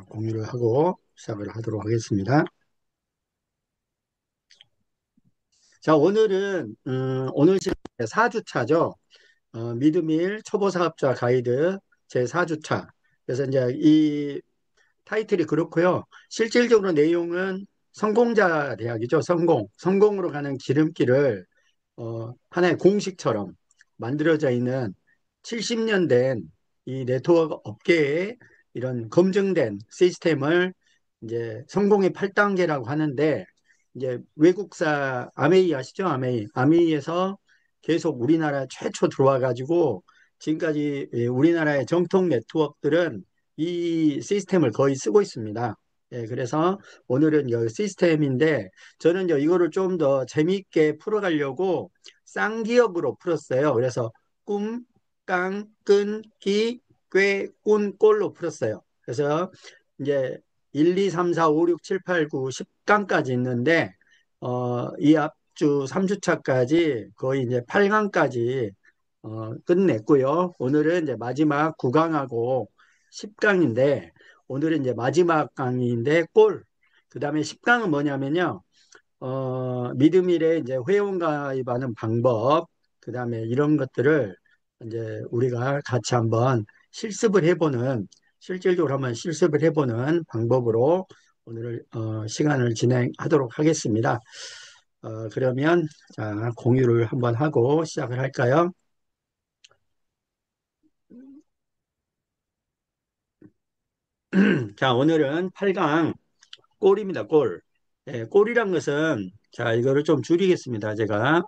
공유를 하고 시작을 하도록 하겠습니다. 자, 오늘 시간 4주차죠. 미드밀 초보 사업자 가이드 제 4주차. 그래서 이제 이 타이틀이 그렇고요. 실질적으로 내용은 성공자 대학이죠. 성공으로 가는 지름길을 하나의 공식처럼 만들어져 있는 70년 된 이 네트워크 업계의 이런 검증된 시스템을 이제 성공의 8단계라고 하는데, 이제 외국사 아메이 아시죠? 아메이에서 계속 우리나라 최초 들어와 가지고 지금까지 우리나라의 정통 네트워크들은 이 시스템을 거의 쓰고 있습니다. 예, 그래서 오늘은 이 시스템인데, 저는 이거를 좀 더 재미있게 풀어가려고 쌍기역으로 풀었어요. 그래서 꿈, 깡, 끈, 기, 꾀, 꾼, 꼴로 풀었어요. 그래서 이제 1, 2, 3, 4, 5, 6, 7, 8, 9, 10강까지 있는데, 이 앞주 3주차까지 거의 이제 8강까지 끝냈고요. 오늘은 이제 마지막 9강하고 10강인데, 오늘은 이제 마지막 강의인데, 그 다음에 10강은 뭐냐면요. 미드밀에 이제 회원 가입하는 방법, 그 다음에 이런 것들을 이제 우리가 같이 한번 실습을 해보는, 실질적으로 한번 실습을 해보는 방법으로 오늘 시간을 진행하도록 하겠습니다. 그러면 자, 공유를 한번 하고 시작을 할까요? 자, 오늘은 8강 골입니다, 골. 예, 골이란 것은, 자, 이거를 좀 줄이겠습니다, 제가.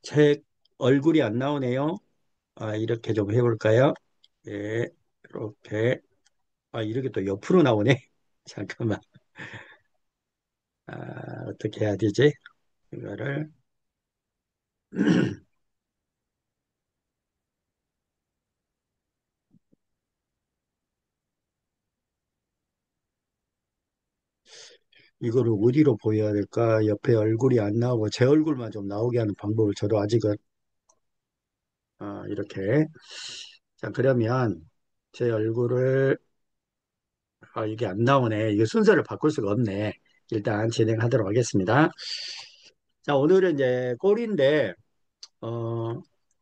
제 얼굴이 안 나오네요. 이렇게 좀 해볼까요? 예, 이렇게. 이렇게 또 옆으로 나오네. 잠깐만. 어떻게 해야 되지? 이거를. 이거를 어디로 보여야 될까? 옆에 얼굴이 안 나오고 제 얼굴만 좀 나오게 하는 방법을 저도 아직은, 이렇게. 자, 그러면 제 얼굴을, 이게 안 나오네. 이거 순서를 바꿀 수가 없네. 일단 진행하도록 하겠습니다. 자, 오늘은 이제 꼴인데, 어,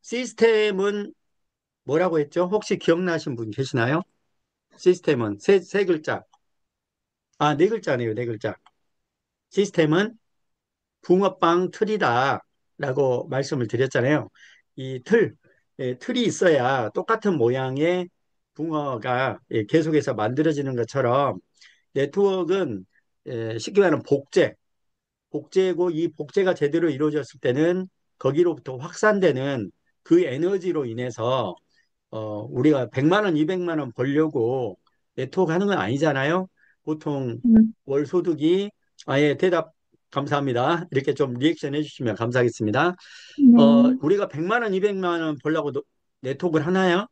시스템은 뭐라고 했죠? 혹시 기억나신 분 계시나요? 시스템은 세 글자. 네 글자네요, 네 글자. 시스템은 붕어빵 틀이다라고 말씀을 드렸잖아요. 이 틀이 있어야 똑같은 모양의 붕어가 계속해서 만들어지는 것처럼 네트워크는 쉽게 말하면 복제고 이 복제가 제대로 이루어졌을 때는 거기로부터 확산되는 그 에너지로 인해서 우리가 100만 원, 200만 원 벌려고 네트워크 하는 건 아니잖아요. 보통 음, 월 소득이 아예 대답 감사합니다. 이렇게 좀 리액션 해주시면 감사하겠습니다. 네. 우리가 100만 원, 200만 원 벌려고 네트워크를 하나요?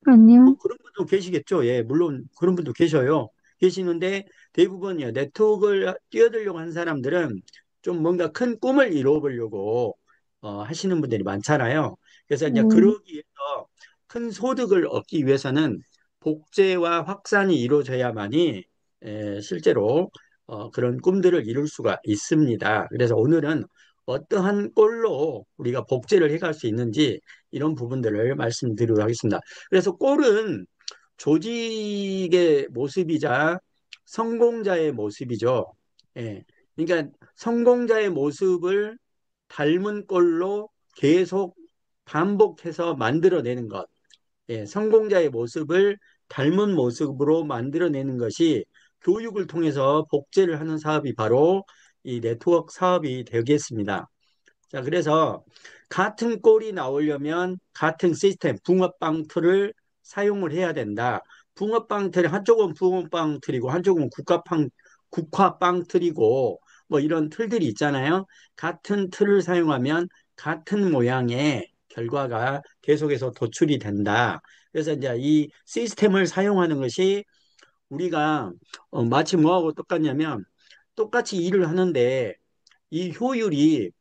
아니요. 그런 분도 계시겠죠. 예, 물론 그런 분도 계셔요. 계시는데 대부분이요. 네트워크를 뛰어들려고 한 사람들은 좀 뭔가 큰 꿈을 이루어 보려고 하시는 분들이 많잖아요. 그래서 이제 네. 그러기 위해서 큰 소득을 얻기 위해서는 복제와 확산이 이루어져야만이 실제로 그런 꿈들을 이룰 수가 있습니다. 그래서 오늘은 어떠한 꼴로 우리가 복제를 해갈 수 있는지 이런 부분들을 말씀드리도록 하겠습니다. 그래서 꼴은 조직의 모습이자 성공자의 모습이죠. 예. 그러니까 성공자의 모습을 닮은 꼴로 계속 반복해서 만들어내는 것. 예, 성공자의 모습을 닮은 모습으로 만들어내는 것이 교육을 통해서 복제를 하는 사업이 바로 이 네트워크 사업이 되겠습니다. 자, 그래서 같은 꼴이 나오려면 같은 시스템, 붕어빵 틀을 사용을 해야 된다. 붕어빵 틀, 한쪽은 붕어빵 틀이고, 한쪽은 국화빵 틀이고, 뭐 이런 틀들이 있잖아요. 같은 틀을 사용하면 같은 모양의 결과가 계속해서 도출이 된다. 그래서 이제 이 시스템을 사용하는 것이 우리가 마치 뭐하고 똑같냐면 똑같이 일을 하는데 이 효율이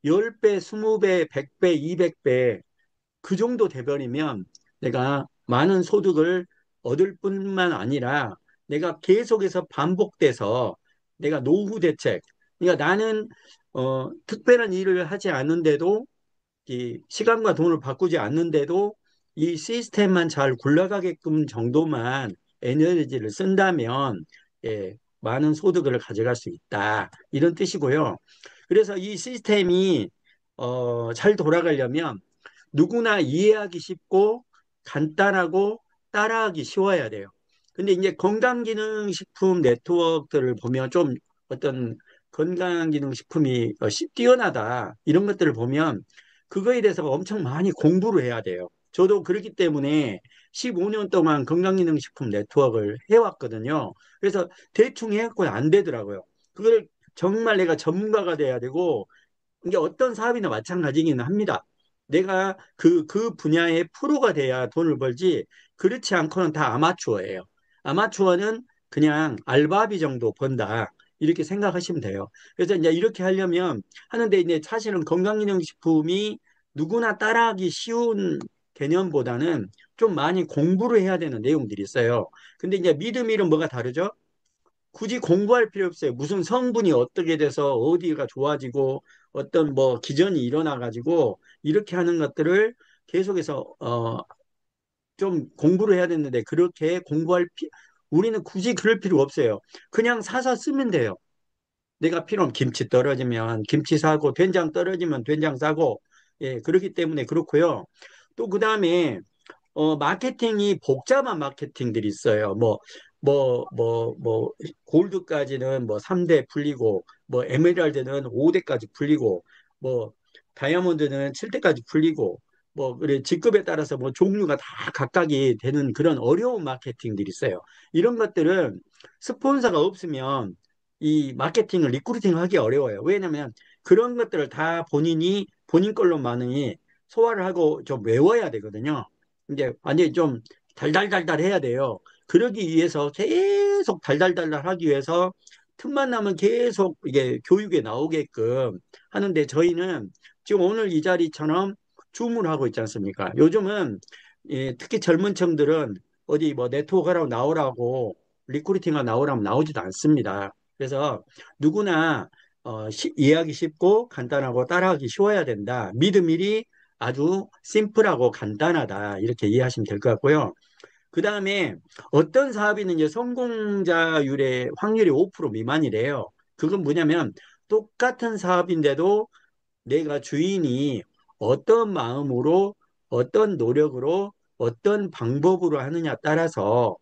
10배, 20배, 100배, 200배 그 정도 돼버리면 내가 많은 소득을 얻을 뿐만 아니라 내가 계속해서 반복돼서 내가 노후 대책, 그러니까 나는 특별한 일을 하지 않는데도 이 시간과 돈을 바꾸지 않는데도 이 시스템만 잘 굴러가게끔 정도만 에너지를 쓴다면 많은 소득을 가져갈 수 있다. 이런 뜻이고요. 그래서 이 시스템이 잘 돌아가려면 누구나 이해하기 쉽고 간단하고 따라하기 쉬워야 돼요. 근데 이제 건강기능식품 네트워크들을 보면 좀 어떤 건강기능식품이 뛰어나다 이런 것들을 보면 그거에 대해서 엄청 많이 공부를 해야 돼요. 저도 그렇기 때문에 15년 동안 건강기능식품 네트워크를 해왔거든요. 그래서 대충 해갖고 안 되더라고요. 그걸 정말 내가 전문가가 돼야 되고 이게 어떤 사업이나 마찬가지기는 합니다. 내가 그 분야의 프로가 돼야 돈을 벌지, 그렇지 않고는 다 아마추어예요. 아마추어는 그냥 알바비 정도 번다. 이렇게 생각하시면 돼요. 그래서 이제 이렇게 하려면 하는데 이제 사실은 건강기능식품이 누구나 따라하기 쉬운 개념보다는 좀 많이 공부를 해야 되는 내용들이 있어요. 근데 이제 믿음일은 뭐가 다르죠? 굳이 공부할 필요 없어요. 무슨 성분이 어떻게 돼서 어디가 좋아지고 어떤 뭐 기전이 일어나 가지고 이렇게 하는 것들을 계속해서 좀 공부를 해야 되는데 그렇게 우리는 굳이 그럴 필요 없어요. 그냥 사서 쓰면 돼요. 내가 필요하면 김치 떨어지면 김치 사고 된장 떨어지면 된장 사고 그렇기 때문에 그렇고요. 또 그다음에 마케팅이 복잡한 마케팅들이 있어요. 골드까지는 뭐 3대 풀리고, 뭐, 에메랄드는 5대까지 풀리고, 뭐, 다이아몬드는 7대까지 풀리고, 뭐, 그래, 직급에 따라서 뭐 종류가 다 각각이 되는 그런 어려운 마케팅들이 있어요. 이런 것들은 스폰서가 없으면 이 마케팅을 리크루팅 하기 어려워요. 왜냐면 그런 것들을 다 본인이 본인 걸로 많이 소화를 하고 좀 외워야 되거든요. 이제 완전히 좀 달달달달 해야 돼요. 그러기 위해서 계속 달달달달 하기 위해서 틈만 나면 계속 이게 교육에 나오게끔 하는데 저희는 지금 오늘 이 자리처럼 줌을 하고 있지 않습니까? 요즘은 특히 젊은 층들은 어디 뭐 네트워크 하라고 나오라고 리크루팅하고 나오라면 나오지도 않습니다. 그래서 누구나 이해하기 쉽고 간단하고 따라하기 쉬워야 된다. 미드밀이 아주 심플하고 간단하다. 이렇게 이해하시면 될 것 같고요. 그 다음에 어떤 사업이는 이제 성공자율의 확률이 5% 미만이래요. 그건 뭐냐면 똑같은 사업인데도 내가 주인이 어떤 마음으로, 어떤 노력으로, 어떤 방법으로 하느냐 따라서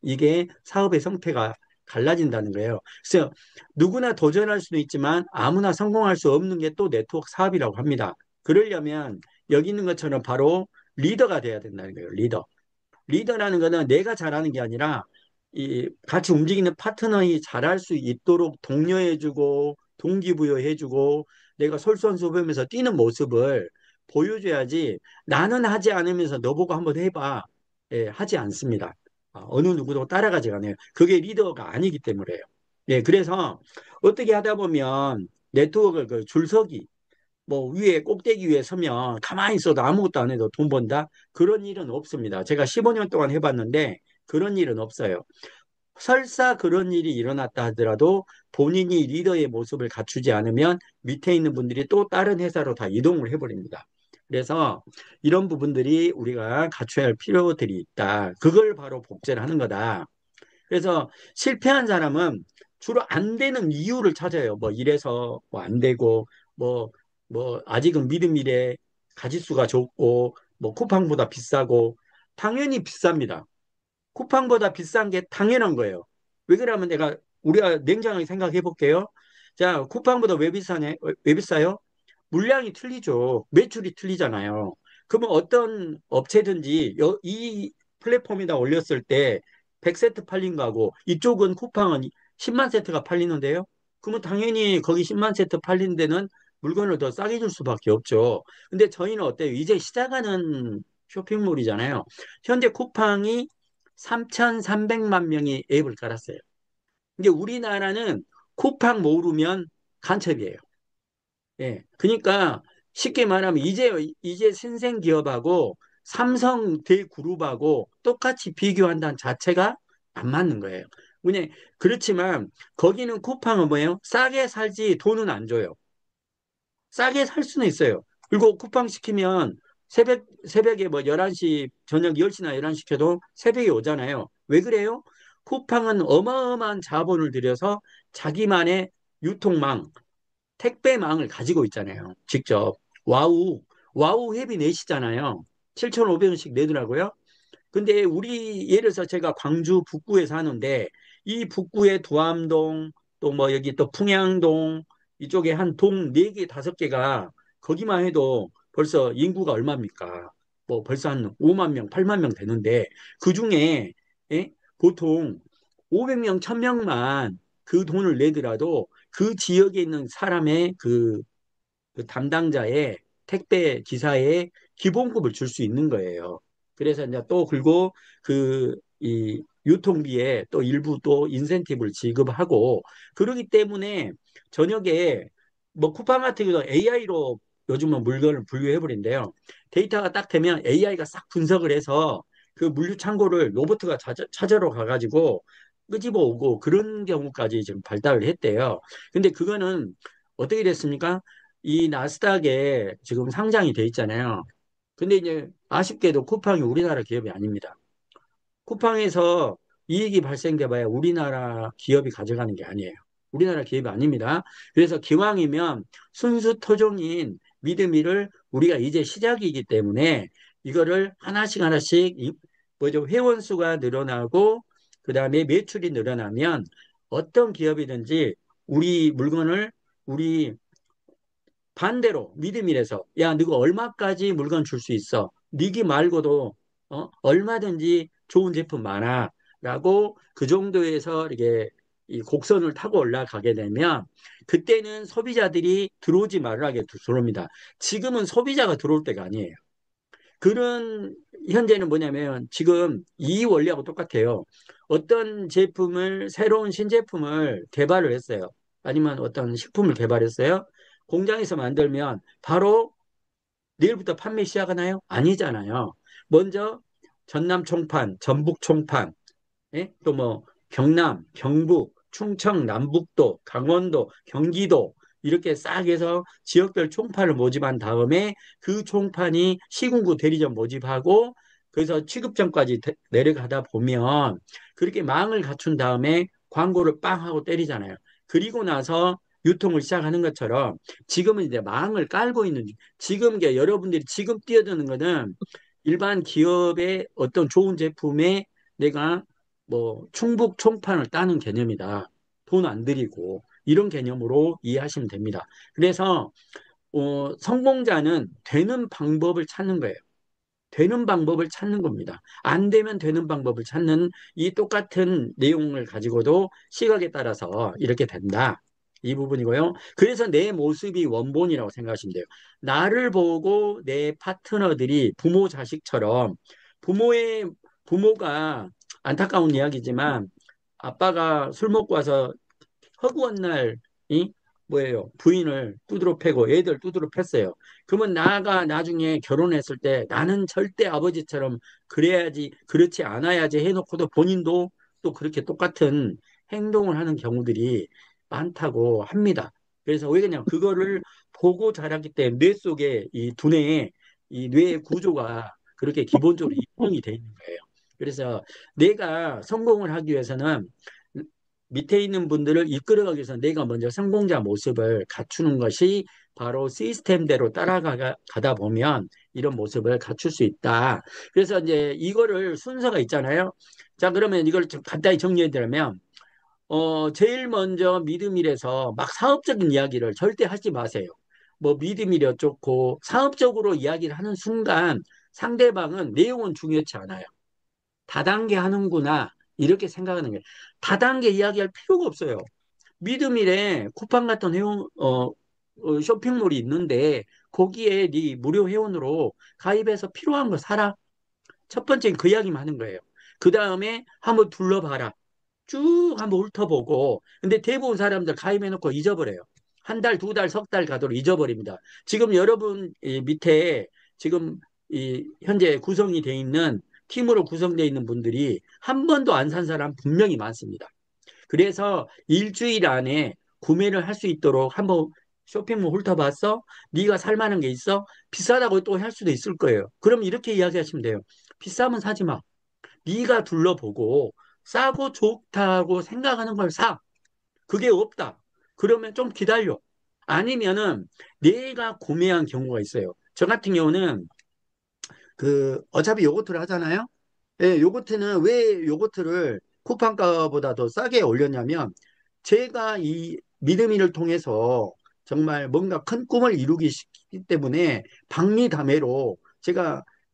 이게 사업의 성패가 갈라진다는 거예요. 그래서 누구나 도전할 수도 있지만 아무나 성공할 수 없는 게 또 네트워크 사업이라고 합니다. 그러려면 여기 있는 것처럼 바로 리더가 돼야 된다는 거예요. 리더. 리더라는 거는 내가 잘하는 게 아니라 이 같이 움직이는 파트너이 잘할 수 있도록 독려해주고 동기부여해주고 내가 솔선수범해서 뛰는 모습을 보여줘야지 나는 하지 않으면서 너보고 한번 해봐. 하지 않습니다. 어느 누구도 따라가지 않아요. 그게 리더가 아니기 때문에요. 그래서 어떻게 하다 보면 네트워크 그 줄서기 뭐 위에 꼭대기 위에 서면 가만히 있어도 아무것도 안 해도 돈 번다? 그런 일은 없습니다. 제가 15년 동안 해봤는데 그런 일은 없어요. 설사 그런 일이 일어났다 하더라도 본인이 리더의 모습을 갖추지 않으면 밑에 있는 분들이 또 다른 회사로 다 이동을 해버립니다. 그래서 이런 부분들이 우리가 갖춰야 할 필요들이 있다. 그걸 바로 복제를 하는 거다. 그래서 실패한 사람은 주로 안 되는 이유를 찾아요. 뭐 이래서 뭐 안 되고 뭐 아직은 믿음이래 가짓수가 적고 뭐 쿠팡보다 비싸고 당연히 비쌉니다. 쿠팡보다 비싼 게 당연한 거예요. 왜 그러면 우리가 냉정하게 생각해 볼게요. 자, 쿠팡보다 왜 비싸네? 왜 비싸요? 물량이 틀리죠. 매출이 틀리잖아요. 그러면 어떤 업체든지 이 플랫폼에다 올렸을 때 100세트 팔린 거하고 이쪽은 쿠팡은 10만 세트가 팔리는데요. 그러면 당연히 거기 10만 세트 팔린 데는 물건을 더 싸게 줄 수밖에 없죠. 근데 저희는 어때요? 이제 시작하는 쇼핑몰이잖아요. 현재 쿠팡이 3,300만 명이 앱을 깔았어요. 근데 우리나라는 쿠팡 모르면 간첩이에요. 그러니까 쉽게 말하면 이제 신생 기업하고 삼성 대그룹하고 똑같이 비교한다는 자체가 안 맞는 거예요. 그냥 그렇지만 거기는 쿠팡은 뭐예요? 싸게 살지 돈은 안 줘요. 싸게 살 수는 있어요. 그리고 쿠팡 시키면 새벽에 뭐 11시, 저녁 10시나 11시 켜도 새벽에 오잖아요. 왜 그래요? 쿠팡은 어마어마한 자본을 들여서 자기만의 유통망, 택배망을 가지고 있잖아요. 직접. 와우, 와우 회비 내시잖아요. 7,500원씩 내더라고요. 근데 우리 예를 들어서 제가 광주 북구에 사는데 이 북구의 두암동 또 뭐 여기 또 풍양동 이쪽에 한 동 4개, 5개가 거기만 해도 벌써 인구가 얼마입니까? 뭐 벌써 한 5만 명, 8만 명 되는데 그중에 예? 보통 500명, 1000명만 그 돈을 내더라도 그 지역에 있는 사람의 그 담당자의 택배 기사의 기본급을 줄 수 있는 거예요. 그래서 이제 또 그리고 이 유통비에 또 일부 또 인센티브를 지급하고 그러기 때문에 저녁에 뭐 쿠팡 같은 경우도 AI로 요즘은 물건을 분류해 버린대요. 데이터가 딱 되면 AI가 싹 분석을 해서 그 물류 창고를 로봇가 찾으러 가가지고 끄집어 오고 그런 경우까지 지금 발달을 했대요. 근데 그거는 어떻게 됐습니까? 이 나스닥에 지금 상장이 돼 있잖아요. 근데 이제 아쉽게도 쿠팡이 우리나라 기업이 아닙니다. 쿠팡에서 이익이 발생돼 봐야 우리나라 기업이 가져가는 게 아니에요. 우리나라 기업이 아닙니다. 그래서 기왕이면 순수 토종인 미드미를 우리가 이제 시작이기 때문에 이거를 하나씩 하나씩 뭐죠? 회원 수가 늘어나고 그다음에 매출이 늘어나면 어떤 기업이든지 우리 물건을 우리 반대로 믿음이래서 야 너가 얼마까지 물건 줄 수 있어 니기 말고도 얼마든지 좋은 제품 많아 라고 그 정도에서 이렇게 이 곡선을 타고 올라가게 되면 그때는 소비자들이 들어오지 말라게 들어옵니다. 지금은 소비자가 들어올 때가 아니에요. 그런 현재는 뭐냐면 지금 이 원리하고 똑같아요. 어떤 제품을 새로운 신제품을 개발을 했어요. 아니면 어떤 식품을 개발했어요. 공장에서 만들면 바로 내일부터 판매 시작하나요? 아니잖아요. 먼저 전남 총판, 전북 총판, 예? 또 뭐 경남, 경북, 충청, 남북도, 강원도, 경기도 이렇게 싹 해서 지역별 총판을 모집한 다음에 그 총판이 시군구 대리점 모집하고 그래서 취급점까지 내려가다 보면 그렇게 망을 갖춘 다음에 광고를 빵 하고 때리잖아요. 그리고 나서 유통을 시작하는 것처럼 지금은 이제 망을 깔고 있는 지금 여러분들이 지금 뛰어드는 거는 일반 기업의 어떤 좋은 제품에 내가 뭐 충북 총판을 따는 개념이다. 돈 안 들이고 이런 개념으로 이해하시면 됩니다. 그래서 성공자는 되는 방법을 찾는 거예요. 되는 방법을 찾는 겁니다. 안 되면 되는 방법을 찾는 이 똑같은 내용을 가지고도 시각에 따라서 이렇게 된다. 이 부분이고요. 그래서 내 모습이 원본이라고 생각하시면 돼요. 나를 보고 내 파트너들이 부모 자식처럼 부모의 부모가 안타까운 이야기지만 아빠가 술 먹고 와서 허구한 날, 뭐예요? 부인을 두드러 패고 애들 두드러 팼어요. 그러면 나가 나중에 결혼했을 때 나는 절대 아버지처럼 그래야지, 그렇지 않아야지 해놓고도 본인도 또 그렇게 똑같은 행동을 하는 경우들이 많다고 합니다. 그래서 왜 그냥 그거를 보고 자랐기 때문에 뇌 속에 이 두뇌에 이 뇌의 구조가 그렇게 기본적으로 입증이 돼 있는 거예요. 그래서 내가 성공을 하기 위해서는 밑에 있는 분들을 이끌어가기 위해서 내가 먼저 성공자 모습을 갖추는 것이 바로 시스템대로 따라가다 보면 이런 모습을 갖출 수 있다. 그래서 이제 이거를 순서가 있잖아요. 자, 그러면 이걸 좀 간단히 정리해 드리면, 제일 먼저 미드밀에서 막 사업적인 이야기를 절대 하지 마세요. 뭐 미드밀이 어쩌고 사업적으로 이야기를 하는 순간 상대방은 내용은 중요치 않아요. 다단계 하는구나. 이렇게 생각하는 게 다단계 이야기할 필요가 없어요. 미드밀에 쿠팡 같은 쇼핑몰이 있는데 거기에 네 무료 회원으로 가입해서 필요한 거 사라. 첫 번째는 그 이야기만 하는 거예요. 그 다음에 한번 둘러봐라. 쭉 한번 훑어보고 근데 대부분 사람들 가입해놓고 잊어버려요. 한 달, 두 달, 석 달 가도록 잊어버립니다. 지금 여러분 이 밑에 지금 이 현재 구성이 돼 있는 팀으로 구성되어 있는 분들이 한 번도 안 산 사람 분명히 많습니다. 그래서 일주일 안에 구매를 할 수 있도록 한번 쇼핑몰 훑어봤어? 네가 살 만한 게 있어? 비싸다고 또 할 수도 있을 거예요. 그럼 이렇게 이야기하시면 돼요. 비싸면 사지 마. 네가 둘러보고 싸고 좋다고 생각하는 걸 사. 그게 없다. 그러면 좀 기다려. 아니면은 내가 구매한 경우가 있어요. 저 같은 경우는 어차피 요거트를 하잖아요. 예, 요거트는 왜 요거트를 쿠팡가보다 더 싸게 올렸냐면 제가 이 믿음이를 통해서 정말 뭔가 큰 꿈을 이루기 쉽기 때문에 박리다매로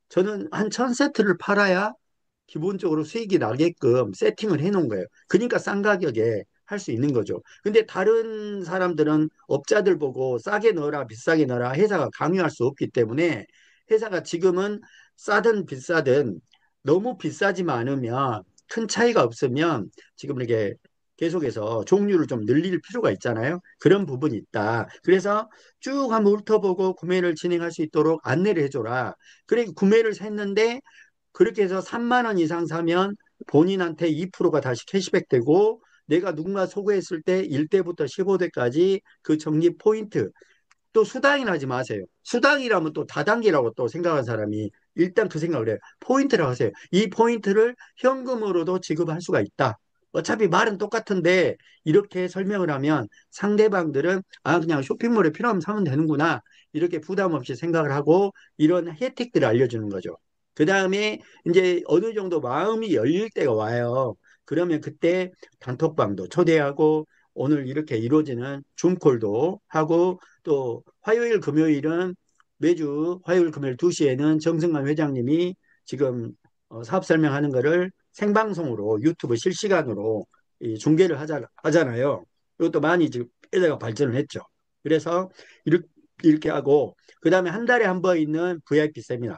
저는 한 1000세트를 팔아야 기본적으로 수익이 나게끔 세팅을 해 놓은 거예요. 그러니까 싼 가격에 할 수 있는 거죠. 근데 다른 사람들은 업자들 보고 싸게 넣어라, 비싸게 넣어라 회사가 강요할 수 없기 때문에 회사가 지금은 싸든 비싸든 너무 비싸지만 않으면 큰 차이가 없으면 지금 이렇게 계속해서 종류를 좀 늘릴 필요가 있잖아요. 그런 부분이 있다. 그래서 쭉 한번 훑어보고 구매를 진행할 수 있도록 안내를 해줘라. 그래 구매를 했는데 그렇게 해서 3만 원 이상 사면 본인한테 2%가 다시 캐시백 되고 내가 누군가 소개했을 때 1대부터 15대까지 그 적립 포인트 또 수당이나 하지 마세요. 수당이라면 또 다단계라고 또 생각한 사람이 일단 그 생각을 해요. 포인트라고 하세요. 이 포인트를 현금으로도 지급할 수가 있다. 어차피 말은 똑같은데 이렇게 설명을 하면 상대방들은 아 그냥 쇼핑몰에 필요하면 사면 되는구나 이렇게 부담 없이 생각을 하고 이런 혜택들을 알려주는 거죠. 그 다음에 이제 어느 정도 마음이 열릴 때가 와요. 그러면 그때 단톡방도 초대하고 오늘 이렇게 이루어지는 줌콜도 하고 또 화요일 금요일은 매주 화요일 금요일 2시에는 정승만 회장님이 지금 사업 설명하는 거를 생방송으로 유튜브 실시간으로 중계를 하잖아요. 이것도 많이 지금 에다가 발전을 했죠. 그래서 이렇게 하고 그다음에 한 달에 한 번 있는 VIP 세미나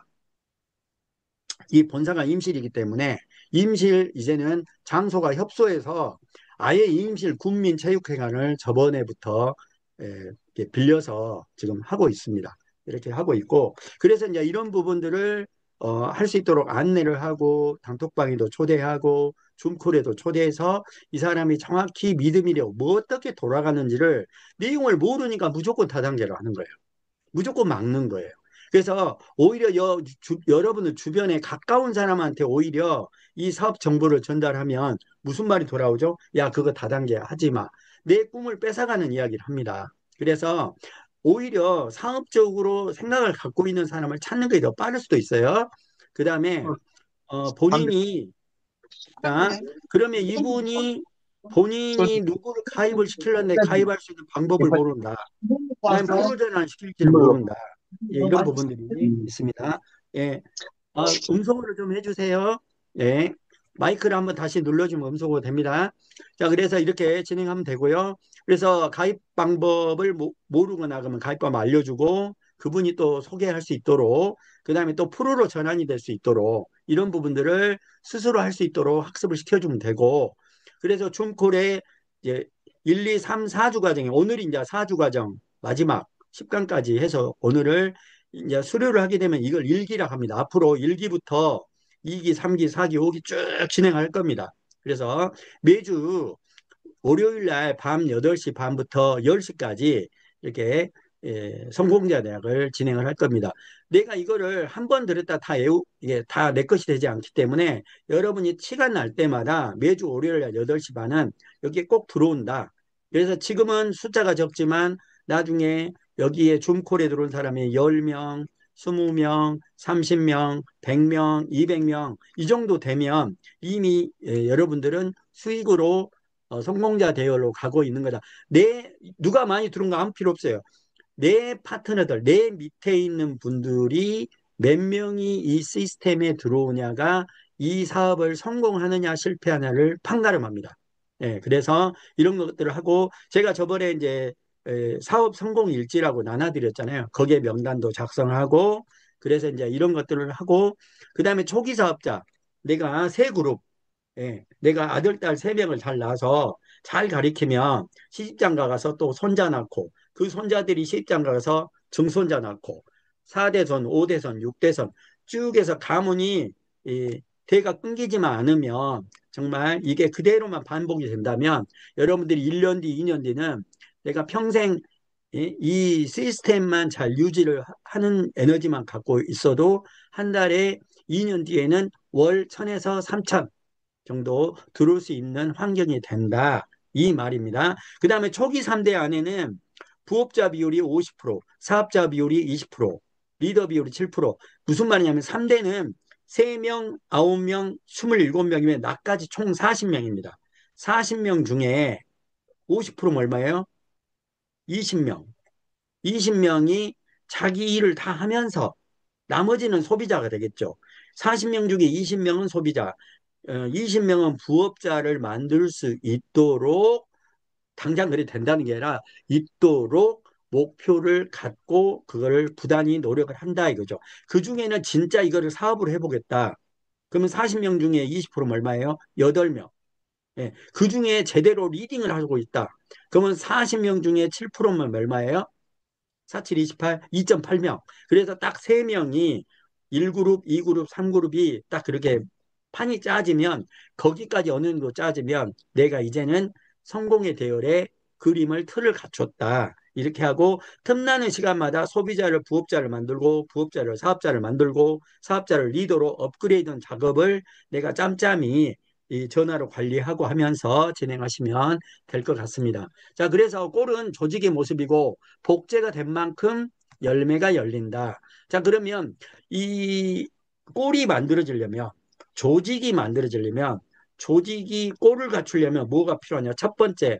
이 본사가 임실이기 때문에 임실 이제는 장소가 협소해서 아예 임실 군민체육회관을 저번에부터 이렇게 빌려서 지금 하고 있습니다. 이렇게 하고 있고 그래서 이제 이런 부분들을 할 수 있도록 안내를 하고 단톡방에도 초대하고 줌콜에도 초대해서 이 사람이 정확히 믿음이려 뭐 어떻게 돌아가는지를 내용을 모르니까 무조건 다단계로 하는 거예요. 무조건 막는 거예요. 그래서 오히려 여러분들 주변에 가까운 사람한테 오히려 이 사업 정보를 전달하면 무슨 말이 돌아오죠? 야, 그거 다단계 하지 마. 내 꿈을 뺏어가는 이야기를 합니다. 그래서 오히려 사업적으로 생각을 갖고 있는 사람을 찾는 게 더 빠를 수도 있어요. 그 다음에 본인이 자, 그러면 이분이 본인이 누구를 가입을 시키려는데 가입할 수 있는 방법을 모른다. 그다음에 프로 전환 시킬지를 모른다. 예, 이런 부분들이 있습니다. 예, 음성으로 좀 해주세요. 예, 마이크를 한번 다시 눌러주면 음성으로 됩니다. 자, 그래서 이렇게 진행하면 되고요. 그래서 가입 방법을 모르거나 그러면 가입 방법 알려주고 그분이 또 소개할 수 있도록 그다음에 또 프로로 전환이 될 수 있도록 이런 부분들을 스스로 할 수 있도록 학습을 시켜주면 되고 그래서 줌콜에 이제 1, 2, 3, 4주 과정에 오늘이 이제 4주 과정 마지막 10강까지 해서 오늘을 이제 수료를 하게 되면 이걸 1기라 합니다. 앞으로 1기부터 2기, 3기, 4기, 5기 쭉 진행할 겁니다. 그래서 매주 월요일 날 밤 8시 반부터 10시까지 이렇게 성공자 대학을 진행을 할 겁니다. 내가 이거를 한 번 들었다 이게 다 내 것이 되지 않기 때문에 여러분이 시간 날 때마다 매주 월요일 날 8시 반은 여기에 꼭 들어온다. 그래서 지금은 숫자가 적지만 나중에 여기에 줌콜에 들어온 사람이 10명, 20명, 30명, 100명, 200명 이 정도 되면 이미 여러분들은 수익으로 성공자 대열로 가고 있는 거다. 누가 많이 들은 거 아무 필요 없어요. 내 파트너들, 내 밑에 있는 분들이 몇 명이 이 시스템에 들어오냐가 이 사업을 성공하느냐 실패하느냐를 판가름합니다. 예, 그래서 이런 것들을 하고 제가 저번에 이제 사업 성공 일지라고 나눠드렸잖아요. 거기에 명단도 작성하고 그래서 이제 이런 것들을 하고 그다음에 초기 사업자 내가 세 그룹 내가 아들, 딸 세 명을 잘 낳아서 잘 가리키면 시집장가 가서 또 손자 낳고 그 손자들이 시집장 가서 증손자 낳고 4대손, 5대손, 6대손 쭉 해서 가문이 대가 끊기지만 않으면 정말 이게 그대로만 반복이 된다면 여러분들이 1년 뒤, 2년 뒤는 내가 평생 이 시스템만 잘 유지를 하는 에너지만 갖고 있어도 한 달에 2년 뒤에는 월 1000에서 3000 정도 들어올 수 있는 환경이 된다. 이 말입니다. 그 다음에 초기 3대 안에는 부업자 비율이 50%, 사업자 비율이 20%, 리더 비율이 7%. 무슨 말이냐면 3대는 3명, 9명, 27명이면 나까지 총 40명입니다. 40명 중에 50%면 얼마예요? 20명. 20명이 자기 일을 다 하면서 나머지는 소비자가 되겠죠. 40명 중에 20명은 소비자, 20명은 부업자를 만들 수 있도록 당장 그리 된다는 게 아니라 있도록 목표를 갖고 그거를 부단히 노력을 한다 이거죠. 그 중에는 진짜 이거를 사업으로 해보겠다. 그러면 40명 중에 20%면 얼마예요? 8명. 예, 그 중에 제대로 리딩을 하고 있다. 그러면 40명 중에 7%면 얼마예요? 47, 28, 2.8명. 그래서 딱 3명이 1그룹, 2그룹, 3그룹이 딱 그렇게 판이 짜지면 거기까지 어느 정도 짜지면 내가 이제는 성공의 대열에 그림을 틀을 갖췄다. 이렇게 하고 틈나는 시간마다 소비자를 부업자를 만들고 부업자를 사업자를 만들고 사업자를 리더로 업그레이드 작업을 내가 짬짬이 이 전화로 관리하고 하면서 진행하시면 될 것 같습니다. 자, 그래서 꼴은 조직의 모습이고 복제가 된 만큼 열매가 열린다. 자, 그러면 이 꼴이 만들어지려면 조직이 만들어지려면 조직이 꼴을 갖추려면 뭐가 필요하냐? 첫 번째,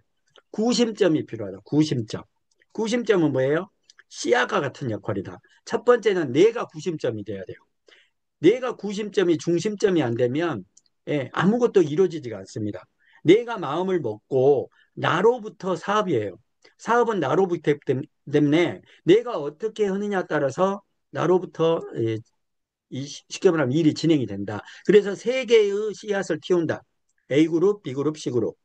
구심점이 필요하다. 구심점. 구심점은 뭐예요? 씨앗과 같은 역할이다. 첫 번째는 내가 구심점이 돼야 돼요. 내가 구심점이 중심점이 안 되면 아무것도 이루어지지가 않습니다. 내가 마음을 먹고 나로부터 사업이에요. 사업은 나로부터 때문에 내가 어떻게 하느냐에 따라서 나로부터 쉽게 말하면 일이 진행이 된다. 그래서 세 개의 씨앗을 키운다. A그룹, B그룹, C그룹.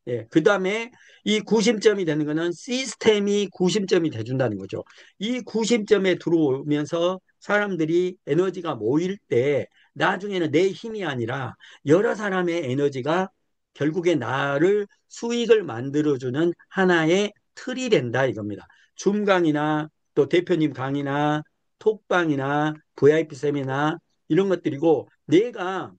예, 그 다음에 이 구심점이 되는 거는 시스템이 구심점이 돼준다는 거죠. 이 구심점에 들어오면서 사람들이 에너지가 모일 때 나중에는 내 힘이 아니라 여러 사람의 에너지가 결국에 나를 수익을 만들어주는 하나의 틀이 된다 이겁니다. 줌 강의나 또 대표님 강의나 톡방이나 VIP 세미나 이런 것들이고 내가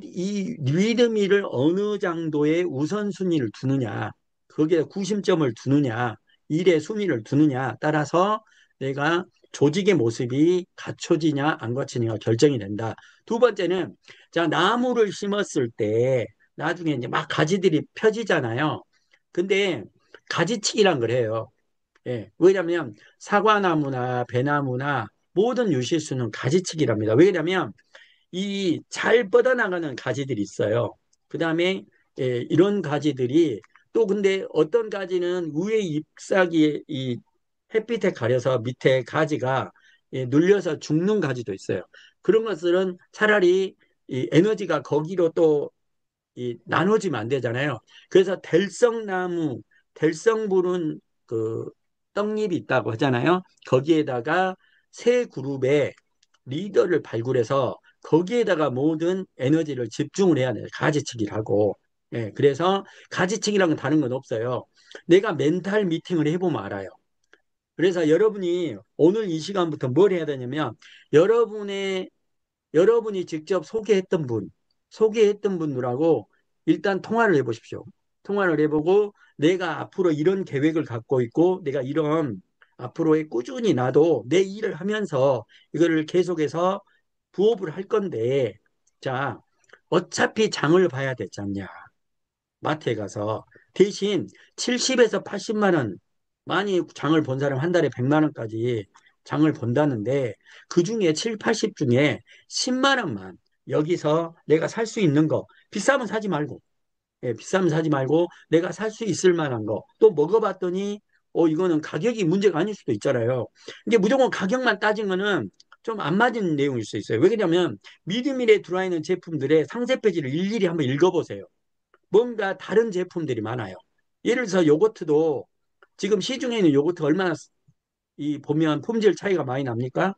이 리드미를 어느 정도의 우선순위를 두느냐 거기에 구심점을 두느냐 일의 순위를 두느냐 따라서 내가 조직의 모습이 갖춰지냐 안 갖춰지냐가 결정이 된다. 두 번째는 자 나무를 심었을 때 나중에 이제 막 가지들이 펴지잖아요. 근데 가지치기란 걸 해요. 예, 왜냐하면 사과나무나 배나무나 모든 유실수는 가지치기랍니다. 왜냐하면 이 잘 뻗어나가는 가지들이 있어요. 그 다음에 이런 가지들이 또 근데 어떤 가지는 위에 잎사귀에 이 햇빛에 가려서 밑에 가지가 눌려서 죽는 가지도 있어요. 그런 것들은 차라리 이 에너지가 거기로 또 나눠지면 안 되잖아요. 그래서 될성나무, 될성부른 그 떡잎이 있다고 하잖아요. 거기에다가 세 그룹의 리더를 발굴해서 거기에다가 모든 에너지를 집중을 해야 돼요. 가지치기를 하고. 예, 그래서 가지치기랑은 다른 건 없어요. 내가 멘탈 미팅을 해보면 알아요. 그래서 여러분이 오늘 이 시간부터 뭘 해야 되냐면 여러분이 직접 소개했던 분들하고 일단 통화를 해보십시오. 통화를 해보고 내가 앞으로 이런 계획을 갖고 있고 내가 이런 앞으로의 꾸준히 나도 내 일을 하면서 이거를 계속해서 부업을 할 건데 자 어차피 장을 봐야 되지 않냐. 마트에 가서 대신 70에서 80만 원 많이 장을 본 사람 한 달에 100만 원까지 장을 본다는데 그 중에 7, 80 중에 10만 원만 여기서 내가 살 수 있는 거 비싸면 사지 말고 비싸면 사지 말고 내가 살 수 있을 만한 거 또 먹어봤더니 이거는 가격이 문제가 아닐 수도 있잖아요. 근데 무조건 가격만 따지면은 좀 안 맞은 내용일 수 있어요. 왜냐면 미드밀에 들어와 있는 제품들의 상세 페이지를 일일이 한번 읽어보세요. 뭔가 다른 제품들이 많아요. 예를 들어서 요거트도 지금 시중에 있는 요거트 얼마나 이 보면 품질 차이가 많이 납니까?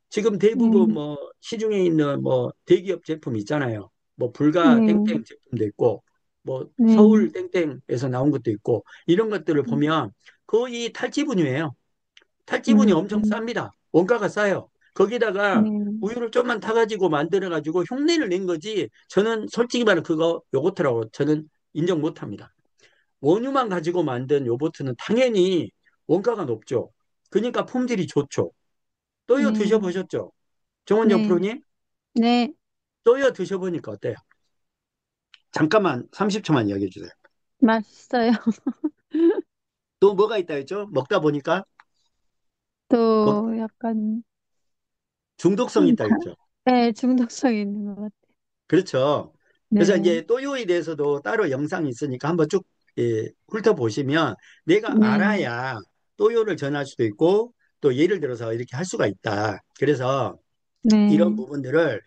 지금 네, 대부분 뭐 시중에 있는 뭐 대기업 제품 있잖아요. 뭐 불가 네, 땡땡 제품도 있고 뭐 네, 서울 땡땡에서 나온 것도 있고 이런 것들을 보면 거의 탈지분유예요. 탈지분이 엄청 음, 쌉니다. 원가가 싸요. 거기다가 네, 우유를 좀만 타가지고 만들어가지고 흉내를 낸 거지. 저는 솔직히 말해 그거 요거트라고 저는 인정 못합니다. 원유만 가지고 만든 요거트는 당연히 원가가 높죠. 그러니까 품질이 좋죠. 또요 네, 드셔보셨죠? 정원정 네, 프로님? 네, 또요 드셔보니까 어때요? 잠깐만 30초만 이야기해 주세요. 맛있어요. 또 뭐가 있다 했죠? 먹다 보니까 먹, 또 약간 중독성 좀 있다 했죠. 네, 중독성 있는 것 같아요. 그렇죠. 그래서 네, 이제 또요에 대해서도 따로 영상이 있으니까 한번 쭉 훑어보시면 내가 네, 알아야 또요를 전할 수도 있고 또 예를 들어서 이렇게 할 수가 있다. 그래서 이런 네, 부분들을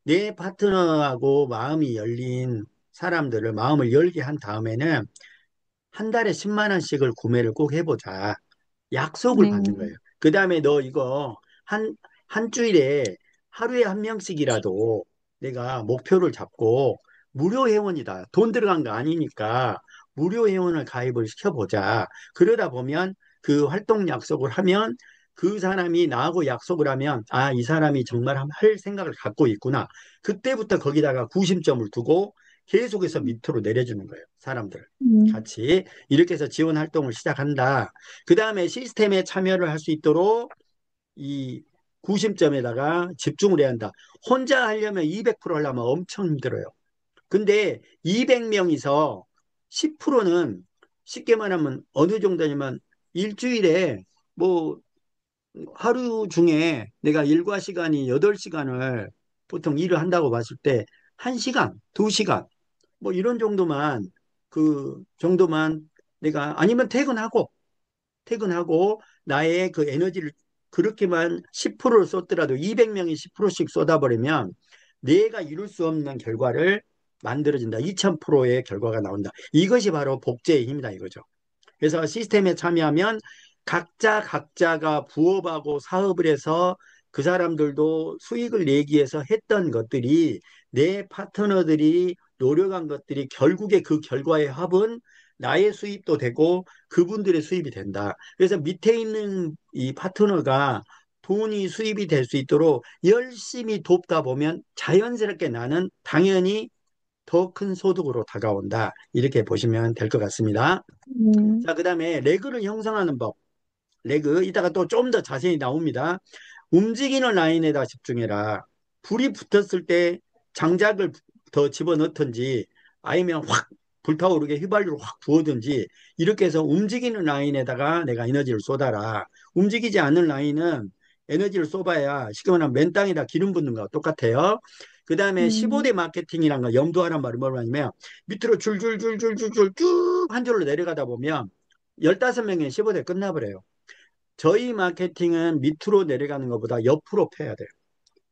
내 파트너하고 마음이 열린 사람들을 마음을 열게 한 다음에는 한 달에 10만 원씩을 구매를 꼭 해보자. 약속을 네, 받는 거예요. 그 다음에 너 이거 한 주일에 하루에 한 명씩이라도 내가 목표를 잡고 무료 회원이다. 돈 들어간 거 아니니까 무료 회원을 가입을 시켜보자. 그러다 보면 그 활동 약속을 하면 그 사람이 나하고 약속을 하면 아, 이 사람이 정말 할 생각을 갖고 있구나. 그때부터 거기다가 구심점을 두고 계속해서 밑으로 내려주는 거예요. 사람들. 음, 같이 이렇게 해서 지원 활동을 시작한다. 그 다음에 시스템에 참여를 할 수 있도록 이 구심점에다가 집중을 해야 한다. 혼자 하려면 200% 하려면 엄청 힘들어요. 근데 200명이서 10%는 쉽게 말하면 어느 정도냐면 일주일에 뭐 하루 중에 내가 일과 시간이 8시간을 보통 일을 한다고 봤을 때 1시간, 2시간 뭐 이런 정도만 그 정도만 내가 아니면 퇴근하고 나의 그 에너지를 그렇게만 10%를 쏟더라도 200명이 10%씩 쏟아버리면 내가 이룰 수 없는 결과를 만들어진다. 2000%의 결과가 나온다. 이것이 바로 복제의 힘이다 이거죠. 그래서 시스템에 참여하면 각자가 부업하고 사업을 해서 그 사람들도 수익을 내기 위해서 했던 것들이 내 파트너들이 노력한 것들이 결국에 그 결과의 합은 나의 수입도 되고 그분들의 수입이 된다. 그래서 밑에 있는 이 파트너가 돈이 수입이 될 수 있도록 열심히 돕다 보면 자연스럽게 나는 당연히 더 큰 소득으로 다가온다. 이렇게 보시면 될 것 같습니다. 자, 그 다음에 레그를 형성하는 법. 레그, 이따가 또 좀 더 자세히 나옵니다. 움직이는 라인에다 집중해라. 불이 붙었을 때 장작을 더 집어넣든지 아니면 확 불타오르게 휘발유를 확 부어든지 이렇게 해서 움직이는 라인에다가 내가 에너지를 쏟아라. 움직이지 않는 라인은 에너지를 쏟아야 쉽게 말하면 맨 땅에다 기름 붓는 거와 똑같아요. 그 다음에 음, 15대 마케팅이라는 거 염두하란 말이 뭐냐면 밑으로 줄줄줄줄줄줄 쭉 한 줄로 내려가다 보면 15명의 15대 끝나버려요. 저희 마케팅은 밑으로 내려가는 것보다 옆으로 펴야 돼요.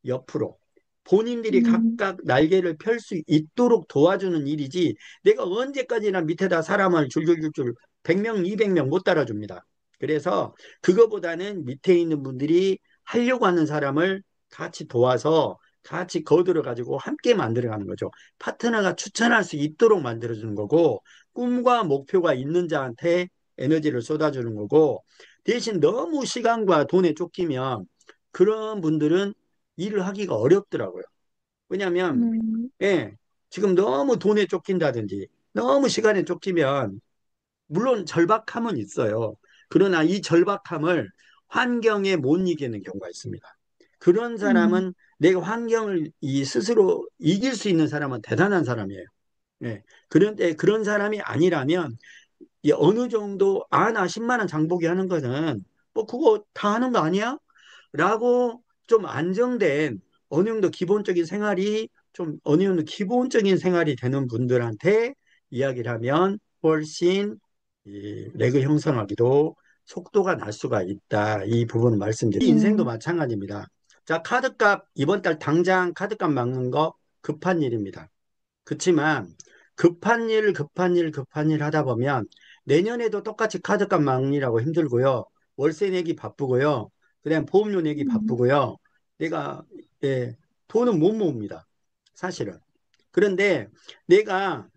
옆으로. 본인들이 음, 각각 날개를 펼 수 있도록 도와주는 일이지 내가 언제까지나 밑에다 사람을 줄줄줄줄 100명, 200명 못 따라줍니다. 그래서 그거보다는 밑에 있는 분들이 하려고 하는 사람을 같이 도와서 같이 거들어 가지고 함께 만들어가는 거죠. 파트너가 추천할 수 있도록 만들어주는 거고 꿈과 목표가 있는 자한테 에너지를 쏟아주는 거고 대신 너무 시간과 돈에 쫓기면 그런 분들은 일을 하기가 어렵더라고요. 왜냐하면 음, 예, 지금 너무 돈에 쫓긴다든지 너무 시간에 쫓기면 물론 절박함은 있어요. 그러나 이 절박함을 환경에 못 이기는 경우가 있습니다. 그런 음, 사람은 내가 환경을 이 스스로 이길 수 있는 사람은 대단한 사람이에요. 예. 그런데 그런 사람이 아니라면 이 어느 정도 나 10만 원 장보기 하는 거는 뭐 그거 다 하는 거 아니야? 라고 좀 안정된 어느 정도 기본적인 생활이 좀 어느 정도 기본적인 생활이 되는 분들한테 이야기를 하면 훨씬 이 레그 형성하기도 속도가 날 수가 있다. 이 부분을 말씀드립니다. 인생도 네, 마찬가지입니다. 자, 카드값 이번 달 당장 카드값 막는 거 급한 일입니다. 그렇지만 급한 일 하다 보면 내년에도 똑같이 카드값 막리라고 힘들고요. 월세 내기 바쁘고요. 그다음 보험료 내기 음, 바쁘고요. 내가 예, 돈은 못 모읍니다. 사실은. 그런데 내가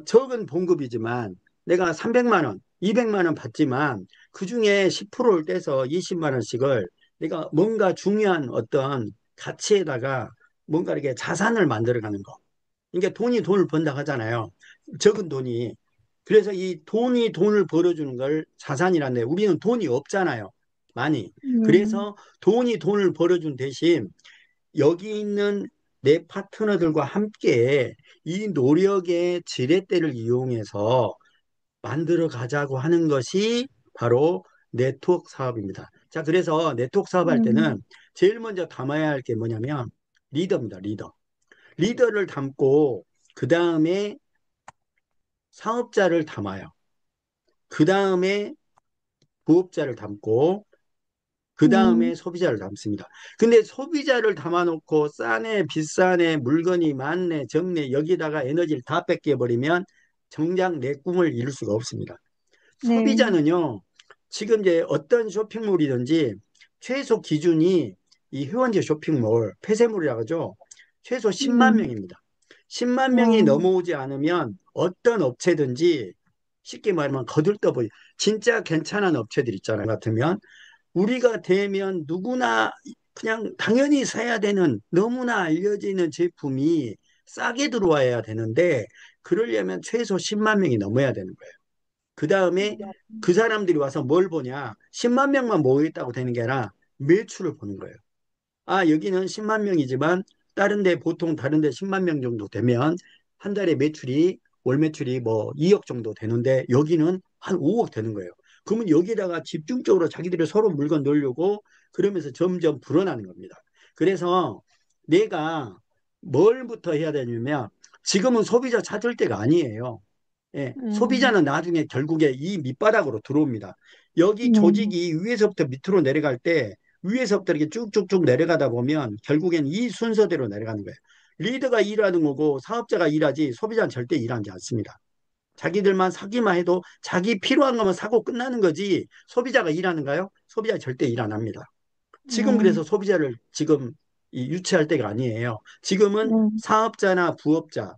적은 봉급이지만 내가 300만 원, 200만 원 받지만 그중에 10%를 떼서 20만 원씩을 내가 뭔가 중요한 어떤 가치에다가 뭔가 이렇게 자산을 만들어가는 거. 그러니까 돈이 돈을 번다 하잖아요. 적은 돈이. 그래서 이 돈이 돈을 벌어주는 걸 자산이란데 우리는 돈이 없잖아요. 많이. 음, 그래서 돈이 돈을 벌어준 대신 여기 있는 내 파트너들과 함께 이 노력의 지렛대를 이용해서 만들어 가자고 하는 것이 바로 네트워크 사업입니다. 자, 그래서 네트워크 사업할 음, 때는 제일 먼저 담아야 할 게 뭐냐면 리더입니다, 리더. 리더를 담고 그 다음에 사업자를 담아요. 그 다음에 부업자를 담고 그 음, 다음에 소비자를 담습니다. 근데 소비자를 담아놓고 싸네, 비싸네, 물건이 많네, 적네, 여기다가 에너지를 다 뺏겨버리면 정작 내 꿈을 이룰 수가 없습니다. 네, 소비자는요, 지금 이제 어떤 쇼핑몰이든지 최소 기준이 이 회원제 쇼핑몰, 폐쇄몰이라고 하죠. 최소 10만 음, 명입니다. 10만 명이 어, 넘어오지 않으면 어떤 업체든지 쉽게 말하면 거들떠보이 진짜 괜찮은 업체들 있잖아요. 같으면 우리가 되면 누구나 그냥 당연히 사야 되는 너무나 알려지는 제품이 싸게 들어와야 되는데 그러려면 최소 10만 명이 넘어야 되는 거예요. 그 다음에 그 사람들이 와서 뭘 보냐? 10만 명만 모여있다고 되는 게 아니라 매출을 보는 거예요. 아, 여기는 10만 명이지만 다른 데 10만 명 정도 되면 한 달에 매출이 월 매출이 뭐 2억 정도 되는데 여기는 한 5억 되는 거예요. 그러면 여기다가 집중적으로 자기들이 서로 물건 넣으려고 그러면서 점점 불어나는 겁니다. 그래서 내가 뭘부터 해야 되냐면 지금은 소비자 찾을 때가 아니에요. 예, 음, 소비자는 나중에 결국에 이 밑바닥으로 들어옵니다. 여기 네, 조직이 위에서부터 밑으로 내려갈 때 위에서부터 이렇게 쭉쭉쭉 내려가다 보면 결국엔 이 순서대로 내려가는 거예요. 리더가 일하는 거고 사업자가 일하지 소비자는 절대 일하지 않습니다. 자기들만 사기만 해도 자기 필요한 것만 사고 끝나는 거지 소비자가 일하는가요? 소비자 절대 일 안 합니다. 지금 어, 그래서 소비자를 지금 유치할 때가 아니에요. 지금은 음, 사업자나 부업자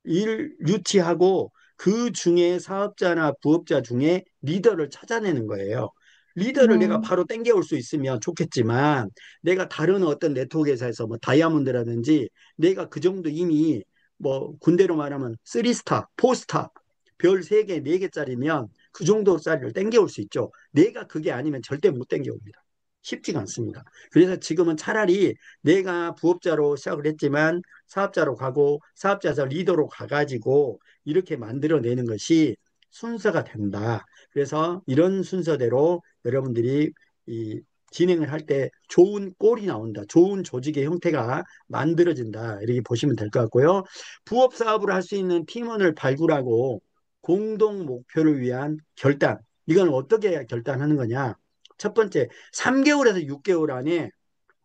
일 유치하고 그 중에 사업자나 부업자 중에 리더를 찾아내는 거예요. 리더를 내가 네, 바로 땡겨올 수 있으면 좋겠지만 내가 다른 어떤 네트워크 회사에서 뭐 다이아몬드라든지 내가 그 정도 이미 뭐 군대로 말하면 3스타, 4스타 별 3개, 4개짜리면 그 정도짜리를 땡겨올 수 있죠. 내가 그게 아니면 절대 못 땡겨옵니다. 쉽지가 않습니다. 그래서 지금은 차라리 내가 부업자로 시작을 했지만 사업자로 가고 사업자에서 리더로 가가지고 이렇게 만들어내는 것이 순서가 된다. 그래서 이런 순서대로 여러분들이 이 진행을 할 때 좋은 꼴이 나온다. 좋은 조직의 형태가 만들어진다. 이렇게 보시면 될 것 같고요. 부업 사업을 할 수 있는 팀원을 발굴하고 공동 목표를 위한 결단. 이건 어떻게 결단하는 거냐? 첫 번째, 3개월에서 6개월 안에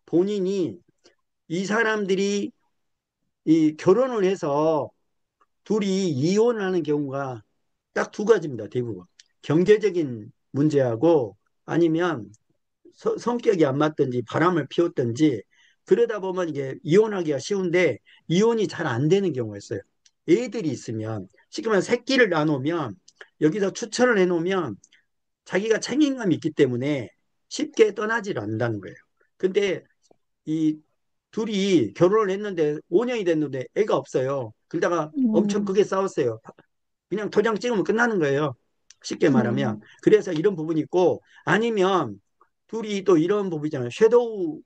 본인이 이 사람들이 이 결혼을 해서 둘이 이혼하는 경우가 딱 두 가지입니다. 대부분. 경제적인 문제하고 아니면 성격이 안 맞든지 바람을 피웠든지 그러다 보면 이게 이혼하기가 쉬운데 이혼이 잘 안 되는 경우가 있어요. 애들이 있으면 쉽게 말하면 새끼를 나누면 여기서 추천을 해놓으면 자기가 책임감이 있기 때문에 쉽게 떠나질 않는다는 거예요. 근데 이 둘이 결혼을 했는데 5년이 됐는데 애가 없어요. 그러다가 엄청 음, 크게 싸웠어요. 그냥 도장 찍으면 끝나는 거예요. 쉽게 말하면. 네, 그래서 이런 부분이 있고 아니면 둘이 또 이런 부부잖아요. 섀도우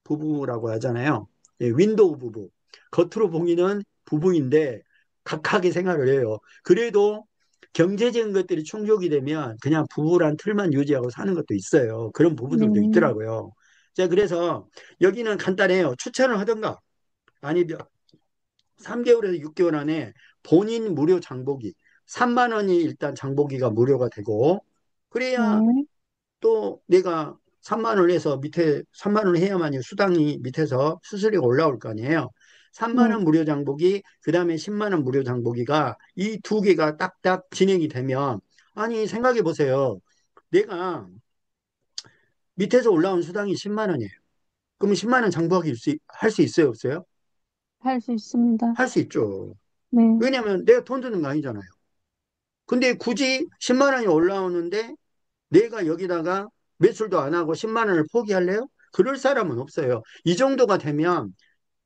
부부라고 하잖아요. 예, 윈도우 부부. 겉으로 보기는 부부인데 각하게 생활을 해요. 그래도 경제적인 것들이 충족이 되면 그냥 부부란 틀만 유지하고 사는 것도 있어요. 그런 부부들도 네, 있더라고요. 자, 그래서 여기는 간단해요. 추천을 하던가 아니면 3개월에서 6개월 안에 본인 무료 장보기 3만 원이 일단 장보기가 무료가 되고 그래야 네, 또 내가 3만 원 해서 밑에 3만 원 해야만이 수당이 밑에서 수수료가 올라올 거 아니에요. 3만 네. 원 무료 장보기, 그 다음에 10만 원 무료 장보기가 이 두 개가 딱딱 진행이 되면, 아니, 생각해 보세요. 내가 밑에서 올라온 수당이 10만 원이에요. 그러면 10만 원 장부하기 할 수 있어요, 없어요? 할 수 있습니다. 할 수 있죠. 네. 왜냐면 내가 돈 드는 거 아니잖아요. 근데 굳이 10만 원이 올라오는데 내가 여기다가 매출도 안 하고 10만 원을 포기할래요? 그럴 사람은 없어요. 이 정도가 되면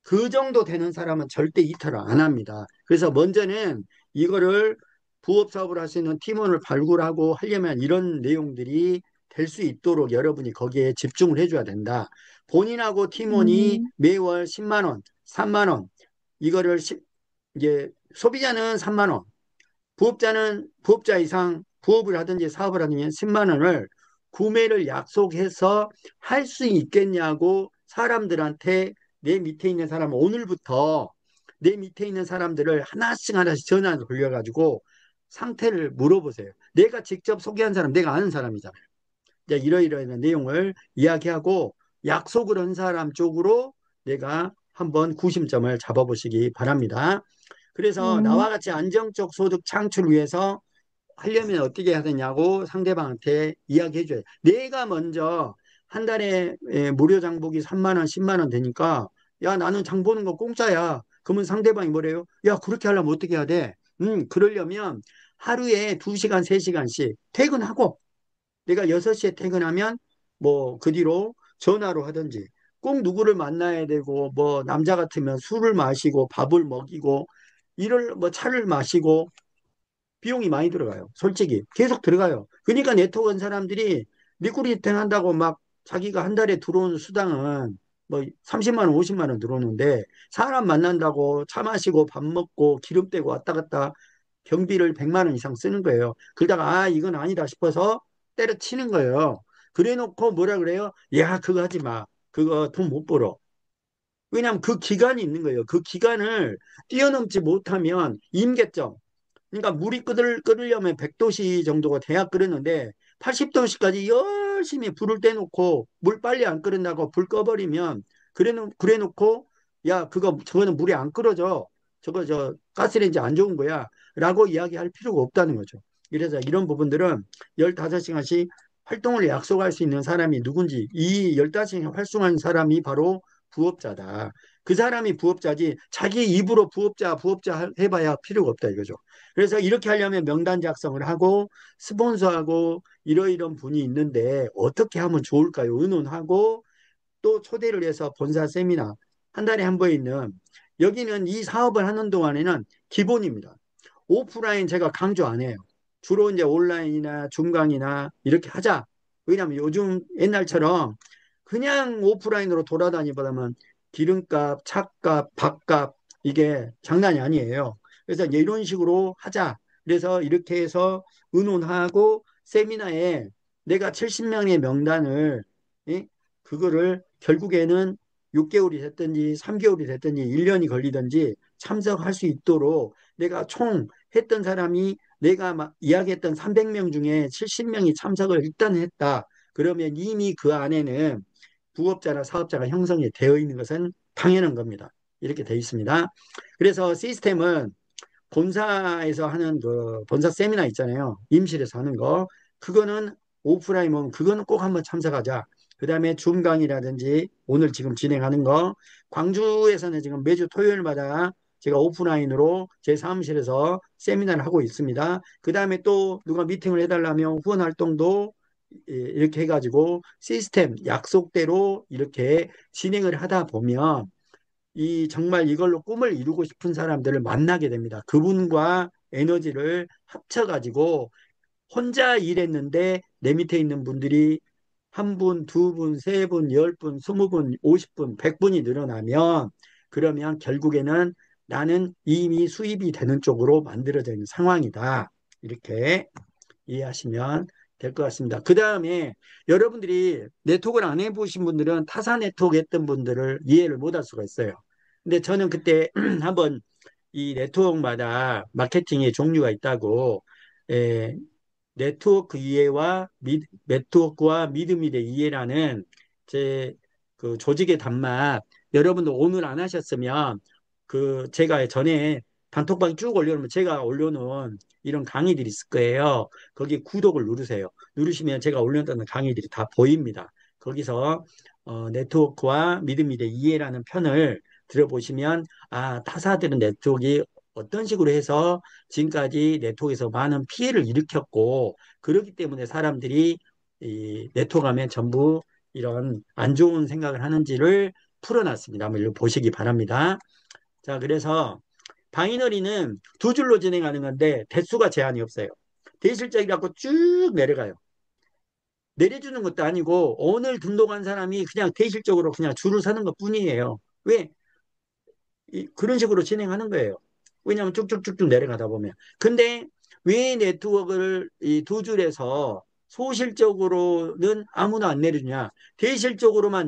그 정도 되는 사람은 절대 이탈을 안 합니다. 그래서 먼저는 이거를 부업 사업을 할 수 있는 팀원을 발굴하고 하려면 이런 내용들이 될 수 있도록 여러분이 거기에 집중을 해줘야 된다. 본인하고 팀원이 음, 매월 10만 원, 3만 원 이거를 이제 소비자는 3만 원, 부업자는 부업자 이상 부업을 하든지 사업을 하든지 10만 원을 구매를 약속해서 할 수 있겠냐고 사람들한테 내 밑에 있는 사람 오늘부터 내 밑에 있는 사람들을 하나씩 하나씩 전화를 돌려가지고 상태를 물어보세요. 내가 직접 소개한 사람, 내가 아는 사람이잖아요. 이제 이러이러한 내용을 이야기하고 약속을 한 사람 쪽으로 내가 한번 구심점을 잡아보시기 바랍니다. 그래서 네. 나와 같이 안정적 소득 창출을 위해서 하려면 어떻게 해야 되냐고 상대방한테 이야기해 줘요. 내가 먼저 한 달에 무료 장보기 3만 원, 10만 원 되니까 야, 나는 장 보는 거 공짜야. 그러면 상대방이 뭐래요? 야, 그렇게 하려면 어떻게 해야 돼? 그러려면 하루에 2시간, 3시간씩 퇴근하고 내가 6시에 퇴근하면 뭐 그 뒤로 전화로 하든지 꼭 누구를 만나야 되고 뭐 남자 같으면 술을 마시고 밥을 먹이고 이를 뭐 차를 마시고 비용이 많이 들어가요. 솔직히 계속 들어가요. 그러니까 네트워크 한 사람들이 리크루팅 한다고 막 자기가 한 달에 들어오는 수당은 뭐 30만 원, 50만 원 들어오는데 사람 만난다고 차 마시고 밥 먹고 기름 떼고 왔다 갔다 경비를 100만 원 이상 쓰는 거예요. 그러다가 아 이건 아니다 싶어서 때려치는 거예요. 그래 놓고 뭐라 그래요? 야 그거 하지 마. 그거 돈 못 벌어. 왜냐하면 그 기간이 있는 거예요. 그 기간을 뛰어넘지 못하면 임계점. 그러니까 물이 끓으려면 100도씨 정도가 돼야 끓는데 80도씨까지 열심히 불을 떼놓고 물 빨리 안 끓는다고 불 꺼버리면 그래 놓고 야 그거 저거는 물이 안 끓어져. 저거 저 가스레인지 안 좋은 거야. 라고 이야기할 필요가 없다는 거죠. 그래서 이런 부분들은 15시간씩 활동을 약속할 수 있는 사람이 누군지 이 15시간 활성화하는 사람이 바로 부업자다. 그 사람이 부업자지 자기 입으로 부업자 해봐야 필요가 없다 이거죠. 그래서 이렇게 하려면 명단 작성을 하고 스폰서하고 이러이런 분이 있는데 어떻게 하면 좋을까요? 의논하고 또 초대를 해서 본사 세미나 한 달에 한 번 있는 여기는 이 사업을 하는 동안에는 기본입니다. 오프라인 제가 강조 안 해요. 주로 이제 온라인이나 중강이나 이렇게 하자. 왜냐하면 요즘 옛날처럼 그냥 오프라인으로 돌아다니보다는 기름값, 차값, 밥값 이게 장난이 아니에요. 그래서 이제 이런 식으로 하자. 그래서 이렇게 해서 의논하고 세미나에 내가 70명의 명단을 예? 그거를 결국에는 6개월이 됐든지 3개월이 됐든지 1년이 걸리든지 참석할 수 있도록 내가 총 했던 사람이 내가 이야기했던 300명 중에 70명이 참석을 일단 했다. 그러면 이미 그 안에는 부업자나 사업자가 형성이 되어 있는 것은 당연한 겁니다. 이렇게 되어 있습니다. 그래서 시스템은 본사에서 하는 그 본사 세미나 있잖아요. 임실에서 하는 거. 그거는 오프라인은 그거는 꼭 한번 참석하자. 그다음에 줌 강의라든지 오늘 지금 진행하는 거 광주에서는 지금 매주 토요일마다 제가 오프라인으로 제 사무실에서 세미나를 하고 있습니다. 그다음에 또 누가 미팅을 해달라면 후원 활동도 이렇게 해가지고 시스템 약속대로 이렇게 진행을 하다 보면 이 정말 이걸로 꿈을 이루고 싶은 사람들을 만나게 됩니다. 그분과 에너지를 합쳐가지고 혼자 일했는데 내 밑에 있는 분들이 한 분, 두 분, 세 분, 10분, 20분, 50분, 100분이 늘어나면 그러면 결국에는 나는 이미 수입이 되는 쪽으로 만들어져 있는 상황이다. 이렇게 이해하시면 될 것 같습니다. 그 다음에 여러분들이 네트워크를 안 해보신 분들은 타사 네트워크 했던 분들을 이해를 못할 수가 있어요. 근데 저는 그때 한번 이 네트워크마다 마케팅의 종류가 있다고 에, 네트워크 이해와 네트워크와 미드미의 이해라는 제 그 조직의 단맛 여러분들 오늘 안 하셨으면 제가 전에 단톡방에 쭉 올려놓으면 제가 올려놓은 이런 강의들이 있을 거예요. 거기 구독을 누르세요. 누르시면 제가 올려놓은 강의들이 다 보입니다. 거기서 네트워크와 믿음이 대 이해라는 편을 들어보시면 타사들은 네트워크가 어떤 식으로 해서 지금까지 네트워크에서 많은 피해를 일으켰고 그렇기 때문에 사람들이 이 네트워크 하면 전부 이런 안 좋은 생각을 하는지를 풀어놨습니다. 한번 보시기 바랍니다. 자, 그래서 바이너리는 두 줄로 진행하는 건데 대수가 제한이 없어요. 대실적이라고 쭉 내려가요. 내려주는 것도 아니고 오늘 등록한 사람이 그냥 대실적으로 그냥 줄을 서는 것 뿐이에요. 왜? 그런 식으로 진행하는 거예요. 왜냐하면 쭉쭉쭉쭉 내려가다 보면. 근데 왜 네트워크를 이 두 줄에서 소실적으로는 아무나 안 내려주냐? 대실적으로만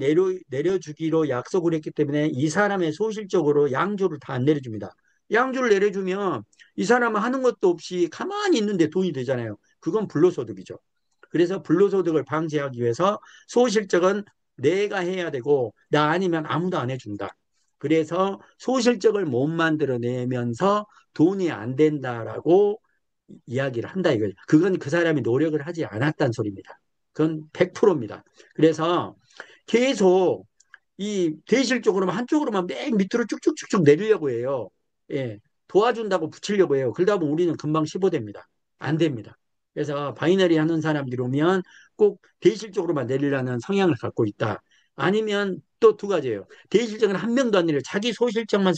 내려주기로 약속을 했기 때문에 이 사람의 소실적으로 양조를 다 안 내려줍니다. 양조를 내려주면 이 사람은 하는 것도 없이 가만히 있는데 돈이 되잖아요. 그건 불로소득이죠. 그래서 불로소득을 방지하기 위해서 소실적은 내가 해야 되고 나 아니면 아무도 안 해준다. 그래서 소실적을 못 만들어내면서 돈이 안 된다라고 이야기를 한다 이거죠. 그건 그 사람이 노력을 하지 않았다는 소리입니다. 그건 100%입니다. 그래서 계속 이 대실적으로만 한쪽으로만 맨 밑으로 쭉쭉쭉쭉 내리려고 해요. 예, 도와준다고 붙이려고 해요. 그러다 보면 우리는 금방 15대입니다. 안 됩니다. 그래서 바이너리 하는 사람들이 오면 꼭 대실적으로만 내리려는 성향을 갖고 있다. 아니면 또 두 가지예요. 대실적은 한 명도 안 내려 자기 소실적만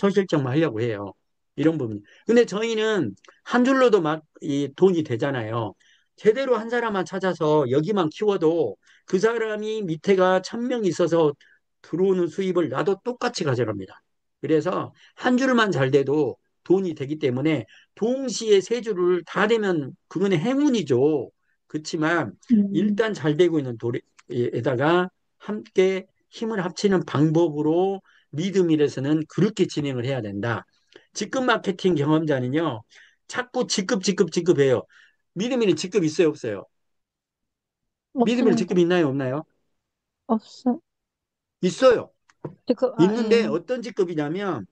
하려고 해요. 이런 부분. 근데 저희는 한 줄로도 막 이 돈이 되잖아요. 제대로 한 사람만 찾아서 여기만 키워도 그 사람이 밑에가 1,000명 있어서 들어오는 수입을 나도 똑같이 가져갑니다. 그래서 한 줄만 잘 돼도 돈이 되기 때문에 동시에 세 줄을 다 되면 그거는 행운이죠. 그렇지만 음, 일단 잘 되고 있는 에다가 함께 힘을 합치는 방법으로 미드밀에서는 그렇게 진행을 해야 된다. 직급 마케팅 경험자는요, 자꾸 직급해요. 미드밀이 직급 있어요, 없어요? 미드밀 직급 없습니다. 있나요, 없나요? 없어. 있어요. 있는데 예. 어떤 직급이냐면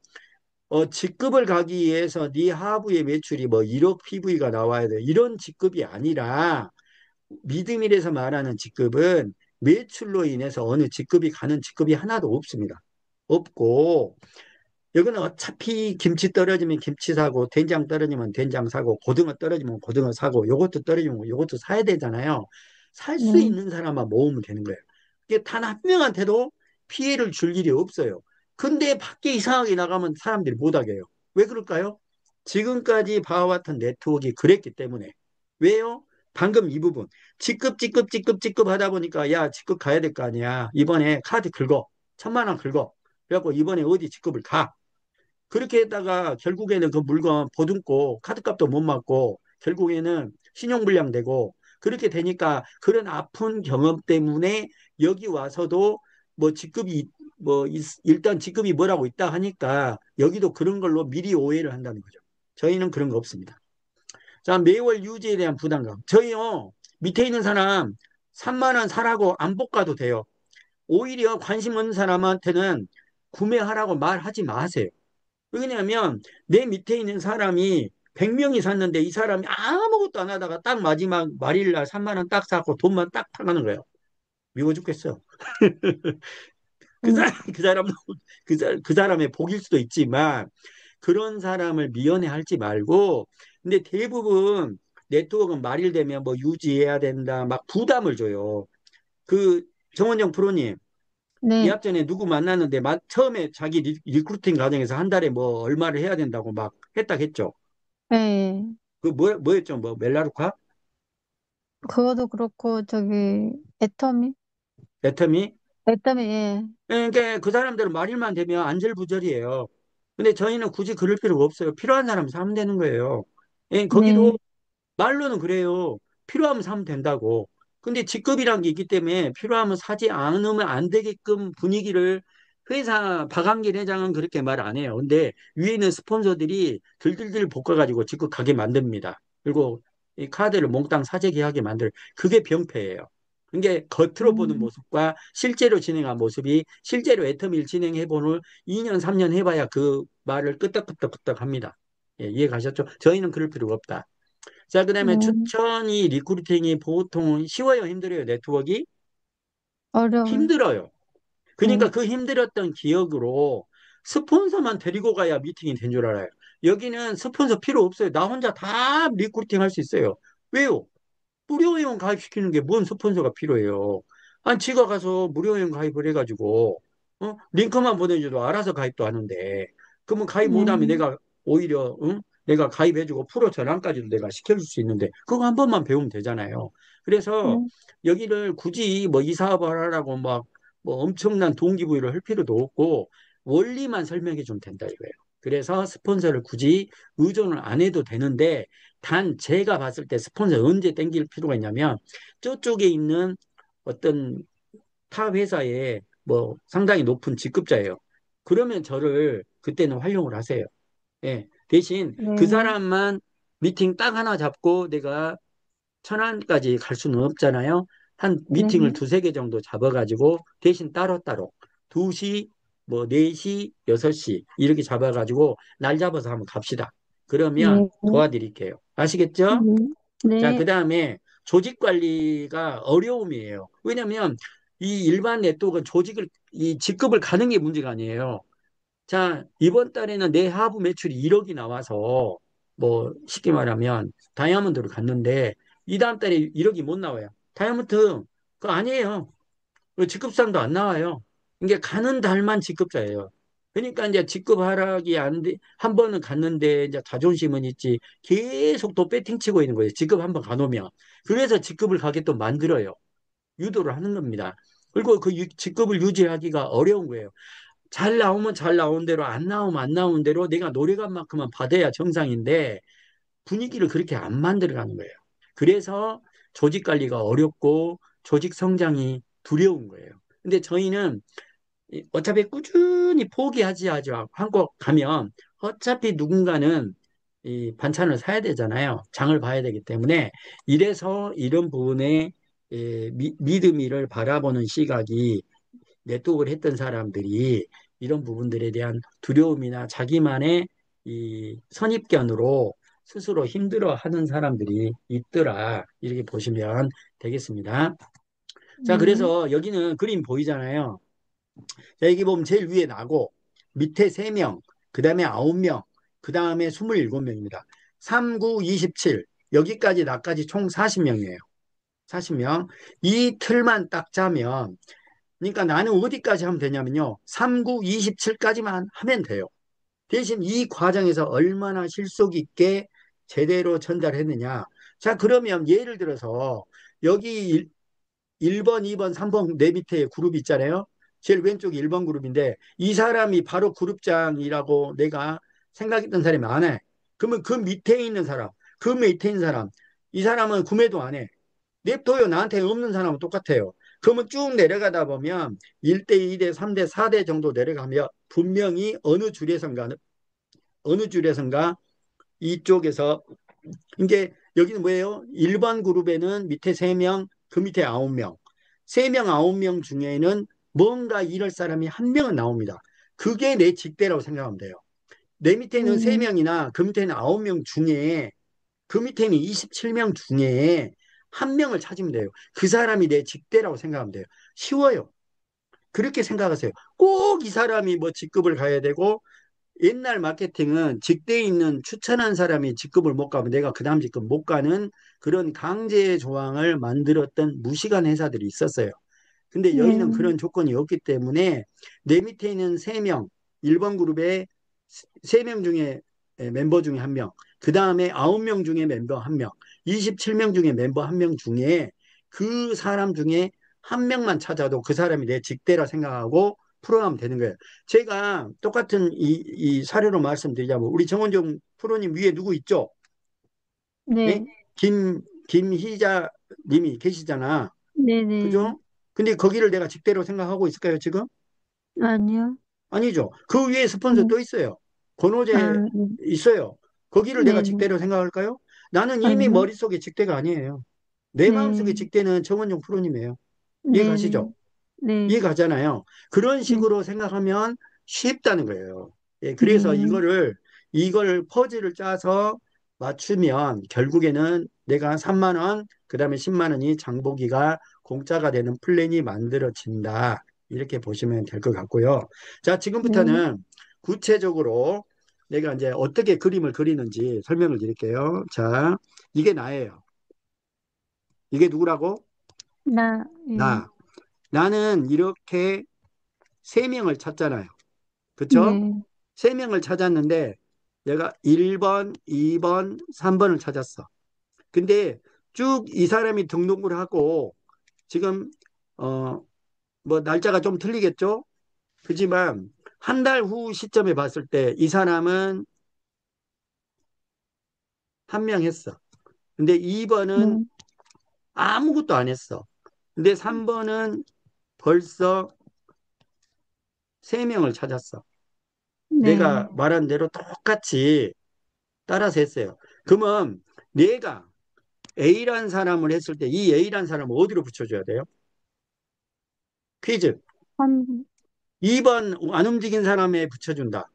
직급을 가기 위해서 네 하부의 매출이 뭐 1억 PV가 나와야 돼. 이런 직급이 아니라 미드밀에서 말하는 직급은 매출로 인해서 어느 직급이 가는 직급이 하나도 없습니다. 없고 여기는 어차피 김치 떨어지면 김치 사고 된장 떨어지면 된장 사고 고등어 떨어지면 고등어 사고 요것도 떨어지면 요것도 사야 되잖아요. 살 수 네. 있는 사람만 모으면 되는 거예요. 이게 단 한 명한테도 피해를 줄 일이 없어요. 근데 밖에 이상하게 나가면 사람들이 못하게 해요. 왜 그럴까요? 지금까지 봐왔던 네트워크가 그랬기 때문에. 왜요? 방금 이 부분. 직급 하다 보니까 야, 직급 가야 될 거 아니야. 이번에 카드 긁어. 1,000만 원 긁어. 그래갖고 이번에 어디 직급을 가. 그렇게 했다가 결국에는 그 물건 보듬고 카드값도 못 받고 결국에는 신용불량 되고 그렇게 되니까 그런 아픈 경험 때문에 여기 와서도 뭐 직급이 일단 직급이 뭐라고 있다 하니까 여기도 그런 걸로 미리 오해를 한다는 거죠. 저희는 그런 거 없습니다. 자, 매월 유지에 대한 부담감. 저희요, 밑에 있는 사람 3만 원 사라고 안 볶아도 돼요. 오히려 관심 없는 사람한테는 구매하라고 말하지 마세요. 왜냐하면 내 밑에 있는 사람이 100명이 샀는데 이 사람이 아무것도 안 하다가 딱 마지막 말일날 3만 원 딱 사고 돈만 딱 타가는 거예요. 미워 죽겠어. 그 음, 사람, 그 사람도 그 사람의 복일 수도 있지만 그런 사람을 미연에할지 말고 근데 대부분 네트워크는 말일 되면 뭐 유지해야 된다 막 부담을 줘요. 그 정원영 프로님 네. 계약 전에 누구 만났는데 처음에 자기 리크루팅 과정에서 한 달에 뭐 얼마를 해야 된다고 막 했다 했죠. 예. 그 뭐였죠? 뭐 멜라루카? 그것도 그렇고, 애터미? 애터미? 애터미, 예. 그러니까 그 사람들은 말일만 되면 안절부절이에요. 근데 저희는 굳이 그럴 필요가 없어요. 필요한 사람 사면 되는 거예요. 거기도 네. 말로는 그래요. 필요하면 사면 된다고. 근데 직급이란 게 있기 때문에 필요하면 사지 않으면 안 되게끔 분위기를 회사 박한길 회장은 그렇게 말 안 해요. 근데 위에 있는 스폰서들이 들들들 볶아가지고 직급 가게 만듭니다. 그리고 이 카드를 몽땅 사재기하게 만들 그게 병폐예요. 그게 겉으로 보는 음, 모습과 실제로 진행한 모습이 실제로 애터미를 진행해 보는 2년, 3년 해봐야 그 말을 끄떡끄떡끄떡 합니다. 예, 이해 가셨죠? 저희는 그럴 필요가 없다. 자, 그다음에 네. 추천이 리크루팅이 보통 쉬워요, 힘들어요, 네트워크가? 어려워요. 힘들어요. 그러니까 네. 그 힘들었던 기억으로 스폰서만 데리고 가야 미팅이 된 줄 알아요. 여기는 스폰서 필요 없어요. 나 혼자 다 리크루팅 할 수 있어요. 왜요? 무료회원 가입시키는 게 뭔 스폰서가 필요해요. 아니, 지가 가서 무료회원 가입을 해가지고, 링크만 보내줘도 알아서 가입도 하는데, 그러면 가입 못하면 네. 내가 오히려, 응? 내가 가입해주고 프로 전환까지도 내가 시켜줄 수 있는데, 그거 한 번만 배우면 되잖아요. 그래서 네. 여기를 굳이 뭐 이 사업을 하라고 막, 뭐 엄청난 동기부여를 할 필요도 없고, 원리만 설명해 주면 된다 이거예요. 그래서 스폰서를 굳이 의존을 안 해도 되는데, 단 제가 봤을 때 스폰서 언제 땡길 필요가 있냐면 저쪽에 있는 어떤 타 회사에 뭐 상당히 높은 직급자예요. 그러면 저를 그때는 활용을 하세요. 예. 대신 그 네. 사람만 미팅 딱 하나 잡고 내가 천안까지 갈 수는 없잖아요. 한 네. 미팅을 두세 개 정도 잡아가지고 대신 따로따로 2시, 뭐 4시, 6시 이렇게 잡아가지고 날 잡아서 한번 갑시다. 그러면 네. 도와드릴게요. 아시겠죠? 네. 자, 그 네. 다음에 조직 관리가 어려움이에요. 왜냐면 이 일반 네트워크는 조직을, 이 직급을 가는 게 문제가 아니에요. 자, 이번 달에는 내 하부 매출이 1억이 나와서 뭐 쉽게 말하면 다이아몬드를 갔는데 이 다음 달에 1억이 못 나와요. 다이아몬드 그거 아니에요. 그 직급상도 안 나와요. 이게 가는 달만 직급자예요. 그러니까 이제 직급 하락이 안 돼, 한 번은 갔는데 이제 자존심은 있지. 계속 또 배팅 치고 있는 거예요. 직급 한 번 가놓으면. 그래서 직급을 가게 또 만들어요. 유도를 하는 겁니다. 그리고 그 직급을 유지하기가 어려운 거예요. 잘 나오면 잘 나온 대로, 안 나오면 안 나온 대로 내가 노래간만큼만 받아야 정상인데 분위기를 그렇게 안 만들어가는 거예요. 그래서 조직 관리가 어렵고 조직 성장이 두려운 거예요. 근데 저희는 어차피 꾸준히 포기하지 하고 가면 어차피 누군가는 이 반찬을 사야 되잖아요. 장을 봐야 되기 때문에 이래서 이런 부분에 믿음이를 바라보는 시각이 네트워크를 했던 사람들이 이런 부분들에 대한 두려움이나 자기만의 이 선입견으로 스스로 힘들어하는 사람들이 있더라. 이렇게 보시면 되겠습니다. 자, 네. 그래서 여기는 그림 보이잖아요. 자, 여기 보면 제일 위에 나고 밑에 3명, 그 다음에 9명, 그 다음에 27명입니다. 3, 9, 27. 여기까지 나까지 총 40명이에요. 40명. 이 틀만 딱 짜면 그러니까 나는 어디까지 하면 되냐면요. 3, 9, 27까지만 하면 돼요. 대신 이 과정에서 얼마나 실속 있게 제대로 전달했느냐. 자, 그러면 예를 들어서 여기 1번, 2번, 3번 내 밑에 그룹 있잖아요. 제일 왼쪽이 1번 그룹인데 이 사람이 바로 그룹장이라고 내가 생각했던 사람이 안 해. 그러면 그 밑에 있는 사람, 그 밑에 있는 사람, 이 사람은 구매도 안 해. 냅둬요. 나한테 없는 사람은 똑같아요. 그러면 쭉 내려가다 보면 1대, 2대, 3대, 4대 정도 내려가면 분명히 어느 줄에선가 이쪽에서 이게 여기는 뭐예요? 1번 그룹에는 밑에 3명, 그 밑에 9명. 3명, 9명 중에는 뭔가 이럴 사람이 한 명은 나옵니다. 그게 내 직대라고 생각하면 돼요. 내 밑에는 네. 3명이나 그 밑에는 9명 중에 그 밑에는 27명 중에 한 명을 찾으면 돼요. 그 사람이 내 직대라고 생각하면 돼요. 쉬워요. 그렇게 생각하세요. 꼭 이 사람이 뭐 직급을 가야 되고 옛날 마케팅은 직대에 있는 추천한 사람이 직급을 못 가면 내가 그 다음 직급 못 가는 그런 강제 조항을 만들었던 무시간 회사들이 있었어요. 근데 여기는 네. 그런 조건이 없기 때문에 내 밑에 있는 3명, 1번 그룹에 3명 중에 멤버 중에 한 명, 그 다음에 9명 중에 멤버 한 명, 27명 중에 멤버 한 명 중에 그 사람 중에 한 명만 찾아도 그 사람이 내 직대라 생각하고 풀어가면 되는 거예요. 제가 똑같은 이 사례로 말씀드리자면 우리 정원종 프로님 위에 누구 있죠? 예? 네. 김희자 님이 계시잖아. 네. 네. 그죠? 근데 거기를 내가 직대로 생각하고 있을까요, 지금? 아니요. 아니죠. 그 위에 스폰서 네. 또 있어요. 아, 권호재 네. 있어요. 거기를 내가 네. 네. 직대로 생각할까요? 나는 이미 아니요. 머릿속에 직대가 아니에요. 내 마음속에 네, 직대는 정원용 프로님이에요. 네, 네, 이해가시죠? 네, 이해가잖아요. 그런 네, 식으로 생각하면 쉽다는 거예요. 예, 그래서 네, 이걸 퍼즐을 짜서 맞추면 결국에는 내가 3만 원, 그 다음에 10만 원이 장보기가 공짜가 되는 플랜이 만들어진다. 이렇게 보시면 될 것 같고요. 자, 네, 지금부터는 구체적으로 내가 이제 어떻게 그림을 그리는지 설명을 드릴게요. 자, 이게 나예요. 이게 누구라고? 예, 나. 나는 이렇게 세 명을 찾잖아요. 그쵸? 네, 세 명을 찾았는데 내가 1번, 2번, 3번을 찾았어. 근데 쭉 이 사람이 등록을 하고 지금 어 뭐 날짜가 좀 틀리겠죠? 그지만 한 달 후 시점에 봤을 때 이 사람은 한 명 했어. 근데 2번은 네, 아무것도 안 했어. 근데 3번은 벌써 세 명을 찾았어. 내가 네, 말한 대로 똑같이 따라서 했어요. 그러면 내가 A란 사람을 했을 때 이 A란 사람을 어디로 붙여줘야 돼요? 퀴즈. 한, 2번 안 움직인 사람에 붙여준다.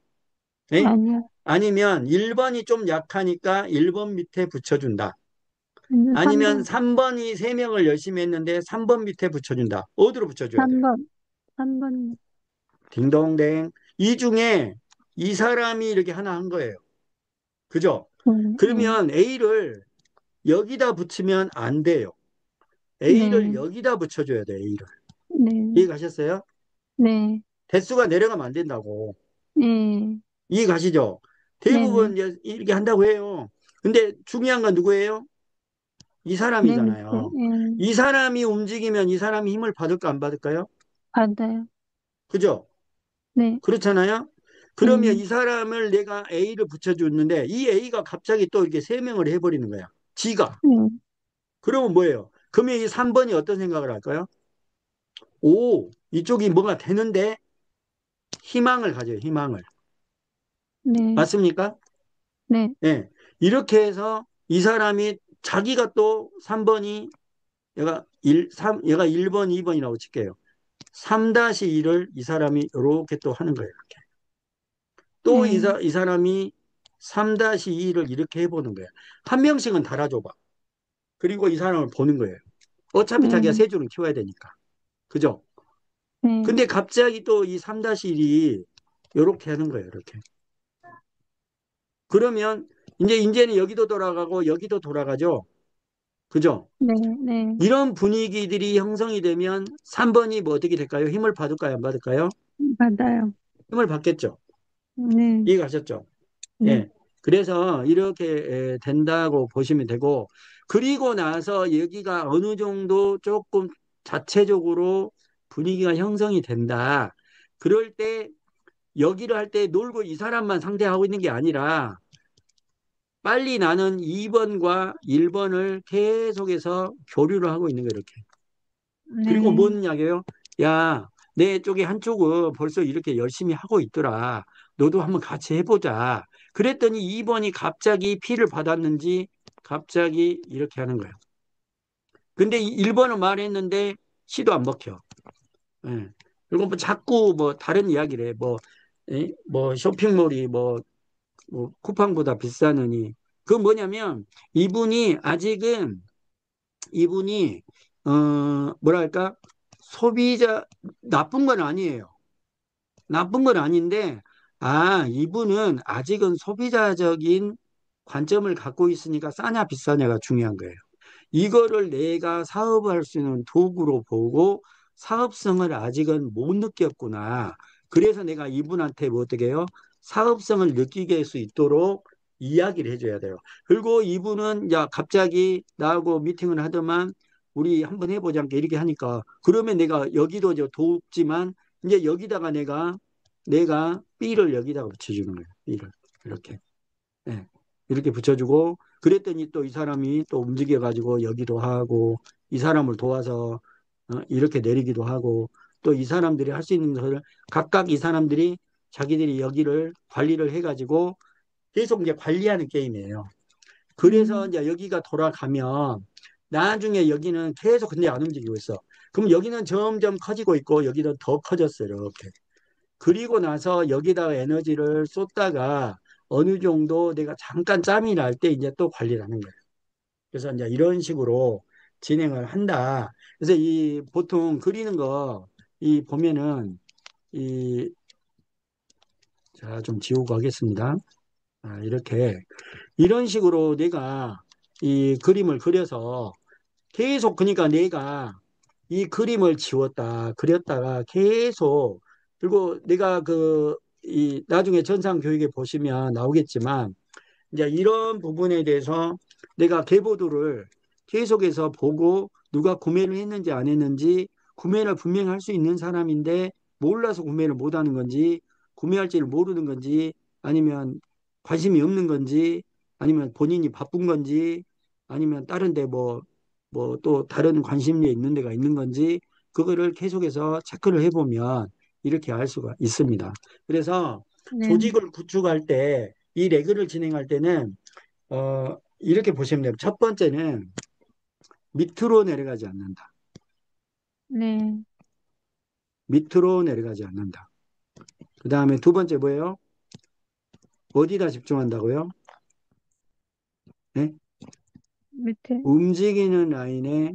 에? 아니요, 아니면 1번이 좀 약하니까 1번 밑에 붙여준다. 아니요, 아니면 3번이 3명을 열심히 했는데 3번 밑에 붙여준다. 어디로 붙여줘야 돼요? 3번, 3번, 딩동댕. 이 중에 이 사람이 이렇게 하나 한 거예요. 그죠? 예, 그러면 A를 여기다 붙이면 안 돼요. A를 네, 여기다 붙여줘야 돼요. A를. 네, 이해 가셨어요? 네, 대수가 내려가면 안 된다고. 예, 이해 가시죠? 네, 네, 대부분 이제 이렇게 한다고 해요. 근데 중요한 건 누구예요? 이 네 밑에, 사람이잖아요. 예, 이 사람이 움직이면 이 사람이 힘을 받을까 안 받을까요? 받아요. 그죠? 네, 그렇잖아요. 그러면 예, 이 사람을 내가 A를 붙여줬는데 이 A가 갑자기 또 이렇게 세 명을 해버리는 거야. 지가. 예, 그러면 뭐예요? 그러면 이 3번이 어떤 생각을 할까요? 오, 이쪽이 뭐가 되는데 희망을 가져요. 희망을. 네, 맞습니까? 네, 예. 이렇게 해서 이 사람이 자기가 또 3번이 얘가 1번, 2번이라고 칠게요. 3-1을 이 사람이 이렇게 또 하는 거예요. 또 예, 이 사람이 3-2를 이렇게 해보는 거예요. 한 명씩은 달아줘봐. 그리고 이 사람을 보는 거예요. 어차피 자기가 예, 세 줄은 키워야 되니까. 그죠? 예, 근데 갑자기 또 이 3-1이 이렇게 하는 거예요. 이렇게. 그러면 이제는 여기도 돌아가고 여기도 돌아가죠. 그죠? 네, 네, 이런 분위기들이 형성이 되면 3번이 뭐 어떻게 될까요? 힘을 받을까요? 안 받을까요? 받아요. 힘을 받겠죠. 네, 이해가셨죠? 네, 예. 그래서 이렇게 된다고 보시면 되고, 그리고 나서 여기가 어느 정도 조금 자체적으로 분위기가 형성이 된다. 그럴 때 여기를 할 때 놀고 이 사람만 상대하고 있는 게 아니라 빨리 나는 2번과 1번을 계속해서 교류를 하고 있는 거예요, 이렇게. 그리고 네, 뭔 이야기예요? 야, 내 쪽에 한쪽은 벌써 이렇게 열심히 하고 있더라. 너도 한번 같이 해보자. 그랬더니 2번이 갑자기 피를 받았는지 갑자기 이렇게 하는 거예요. 근데 1번은 말했는데 시도 안 먹혀. 예. 그리고 뭐 자꾸 뭐 다른 이야기를 해. 뭐 쇼핑몰이 뭐 쿠팡보다 비싸느니. 그 뭐냐면 이분이 뭐랄까 소비자 나쁜 건 아니에요. 나쁜 건 아닌데 이분은 아직은 소비자적인 관점을 갖고 있으니까 싸냐 비싸냐가 중요한 거예요. 이거를 내가 사업할 수 있는 도구로 보고 사업성을 아직은 못 느꼈구나. 그래서 내가 이분한테 뭐 어떻게 해요? 사업성을 느끼게 할 수 있도록 이야기를 해줘야 돼요. 그리고 이분은 야 갑자기 나하고 미팅을 하더만 우리 한번 해보자 이렇게 하니까 그러면 내가 여기도 저 돕지만 이제 여기다가 내가 B를 여기다가 붙여주는 거예요. B를 이렇게. 예. 이렇게 붙여주고 그랬더니 또 이 사람이 또 움직여 가지고 여기도 하고 이 사람을 도와서 이렇게 내리기도 하고 또 이 사람들이 할 수 있는 것을 각각 이 사람들이 자기들이 여기를 관리를 해 가지고 계속 이제 관리하는 게임이에요. 그래서 음, 이제 여기가 돌아가면 나중에 여기는 계속 근데 안 움직이고 있어. 그럼 여기는 점점 커지고 있고 여기는 더 커졌어요. 이렇게. 그리고 나서 여기다가 에너지를 쏟다가 어느 정도 내가 잠깐 짬이 날 때 이제 또 관리를 하는 거예요. 그래서 이제 이런 식으로 진행을 한다. 그래서 이 보통 그리는 거 이 보면은 이 자, 좀 지우고 하겠습니다. 아, 이렇게 이런 식으로 내가 이 그림을 그려서 계속 그러니까 내가 이 그림을 지웠다 그렸다가 계속 그리고 내가 그 이 나중에 전상 교육에 보시면 나오겠지만 이제 이런 부분에 대해서 내가 계보도를 계속해서 보고 누가 구매를 했는지 안 했는지 구매를 분명히 할 수 있는 사람인데 몰라서 구매를 못 하는 건지 구매할지를 모르는 건지 아니면 관심이 없는 건지 아니면 본인이 바쁜 건지 아니면 다른 데 뭐 또 다른 관심이 있는 데가 있는 건지 그거를 계속해서 체크를 해보면 이렇게 알 수가 있습니다. 그래서 네, 조직을 구축할 때 이 레그를 진행할 때는 이렇게 보시면 돼요. 첫 번째는 밑으로 내려가지 않는다. 네, 밑으로 내려가지 않는다. 그 다음에 두 번째 뭐예요? 어디다 집중한다고요? 네? 밑에, 움직이는 라인에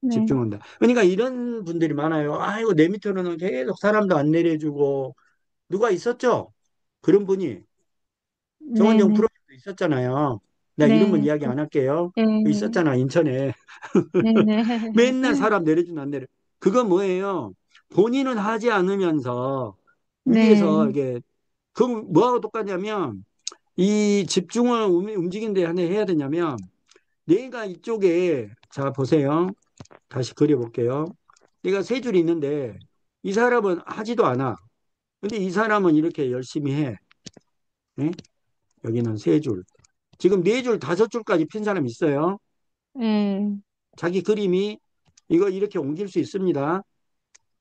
네, 집중한다. 그러니까 이런 분들이 많아요. 아이고 내 밑으로는 계속 사람도 안 내려주고 누가 있었죠? 그런 분이 네, 정원영 네, 프로님도 있었잖아요. 나 이름은 네, 이야기 안 할게요. 네, 네, 있었잖아 인천에. 네, 네, 맨날 사람 내려주는 안 내려. 그건 뭐예요? 본인은 하지 않으면서 위에서 네, 이게 그 뭐하고 똑같냐면 이 집중을 움직이는 데 하나 해야 되냐면 내가 이쪽에 자 보세요. 다시 그려볼게요. 내가 세 줄이 있는데 이 사람은 하지도 않아. 근데 이 사람은 이렇게 열심히 해. 예? 여기는 세 줄. 지금 네 줄, 다섯 줄까지 핀 사람 있어요. 네, 자기 그림이 이거 이렇게 옮길 수 있습니다.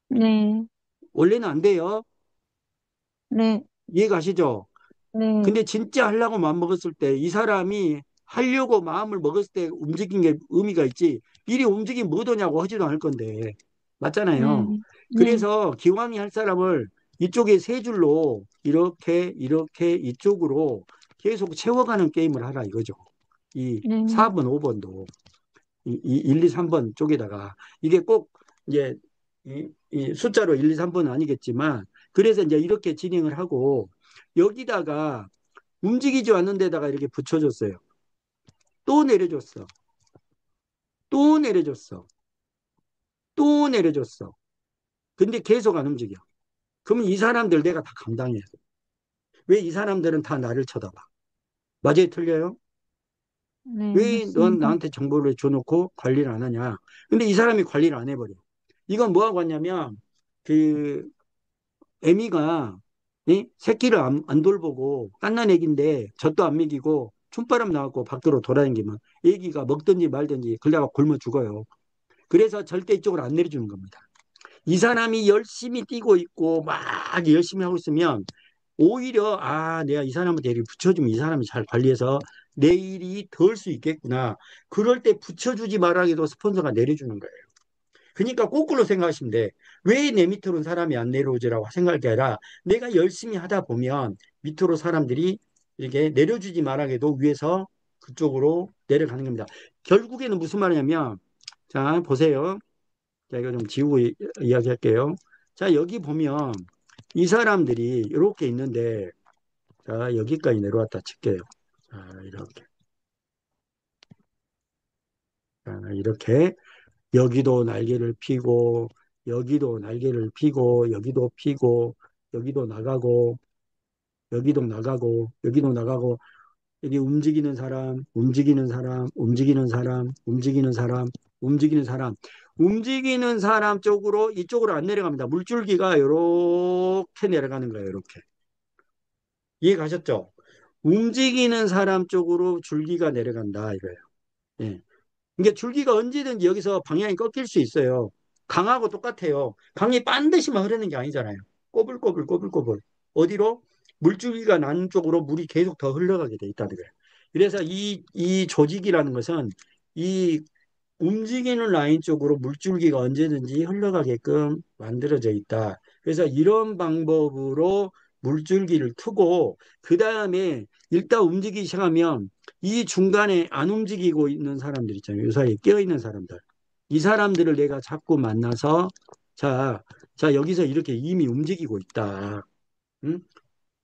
네, 원래는 안 돼요. 네, 이해가시죠? 네, 근데 진짜 하려고 마음 먹었을 때 이 사람이 하려고 마음을 먹었을 때 움직인 게 의미가 있지. 이리 움직이면 뭐더냐고 하지도 않을 건데. 맞잖아요. 네, 네, 그래서 기왕이 할 사람을 이쪽에 세 줄로 이렇게 이렇게 이쪽으로 계속 채워가는 게임을 하라 이거죠. 이 네, 4번, 5번도 이 1, 2, 3번 쪽에다가 이게 꼭 이제 이 숫자로 1, 2, 3번은 아니겠지만 그래서 이제 이렇게 진행을 하고 여기다가 움직이지 않는 데다가 이렇게 붙여줬어요. 또 내려줬어. 또 내려줬어. 또 내려줬어. 근데 계속 안 움직여. 그러면 이 사람들 내가 다 감당해야 돼. 왜 이 사람들은 다 나를 쳐다봐? 맞아요, 틀려요? 네, 왜 넌 맞습니다. 나한테 정보를 줘놓고 관리를 안 하냐? 근데 이 사람이 관리를 안 해버려. 이건 뭐하고 왔냐면 그 애미가 이? 새끼를 안 돌보고 갓난 애기인데 젖도 안 먹이고 춤바람 나갖고 밖으로 돌아다니면 애기가 먹든지 말든지 그러다가 굶어 죽어요. 그래서 절대 이쪽으로 안 내려주는 겁니다. 이 사람이 열심히 뛰고 있고 막 열심히 하고 있으면 오히려 내가 이 사람한테 이렇게 붙여주면 이 사람이 잘 관리해서 내 일이 덜 수 있겠구나. 그럴 때 붙여주지 말아도 스폰서가 내려주는 거예요. 그러니까 거꾸로 생각하시면 돼. 왜 내 밑으로는 사람이 안 내려오지라고 생각할 게 아니라 내가 열심히 하다 보면 밑으로 사람들이 이렇게 내려주지 말아도 위에서 그쪽으로 내려가는 겁니다. 결국에는 무슨 말이냐면 자 보세요. 자 이거 좀 지우고 이야기할게요. 자 여기 보면 이 사람들이 이렇게 있는데 자 여기까지 내려왔다 칠게요. 자 이렇게 자, 이렇게 여기도 날개를 피고 여기도 날개를 피고 여기도 피고 여기도 나가고 여기도 나가고 여기도 나가고 여기 움직이는 사람 움직이는 사람 움직이는 사람 움직이는 사람 움직이는 사람 움직이는 사람 쪽으로 이쪽으로 안 내려갑니다. 물줄기가 이렇게 내려가는 거예요. 이렇게 이해 가셨죠? 움직이는 사람 쪽으로 줄기가 내려간다 이거예요. 예. 그러니까 줄기가 언제든지 여기서 방향이 꺾일 수 있어요. 강하고 똑같아요. 강이 반드시만 흐르는 게 아니잖아요. 꼬불꼬불 꼬불꼬불. 어디로? 물줄기가 난 쪽으로 물이 계속 더 흘러가게 돼 있다는 거예요. 그래서 이 조직이라는 것은 이 움직이는 라인 쪽으로 물줄기가 언제든지 흘러가게끔 만들어져 있다. 그래서 이런 방법으로 물줄기를 트고 그 다음에 일단 움직이기 시작하면 이 중간에 안 움직이고 있는 사람들 있잖아요. 이 사이에 끼어 있는 사람들. 이 사람들을 내가 자꾸 만나서 자, 자 여기서 이렇게 이미 움직이고 있다. 응?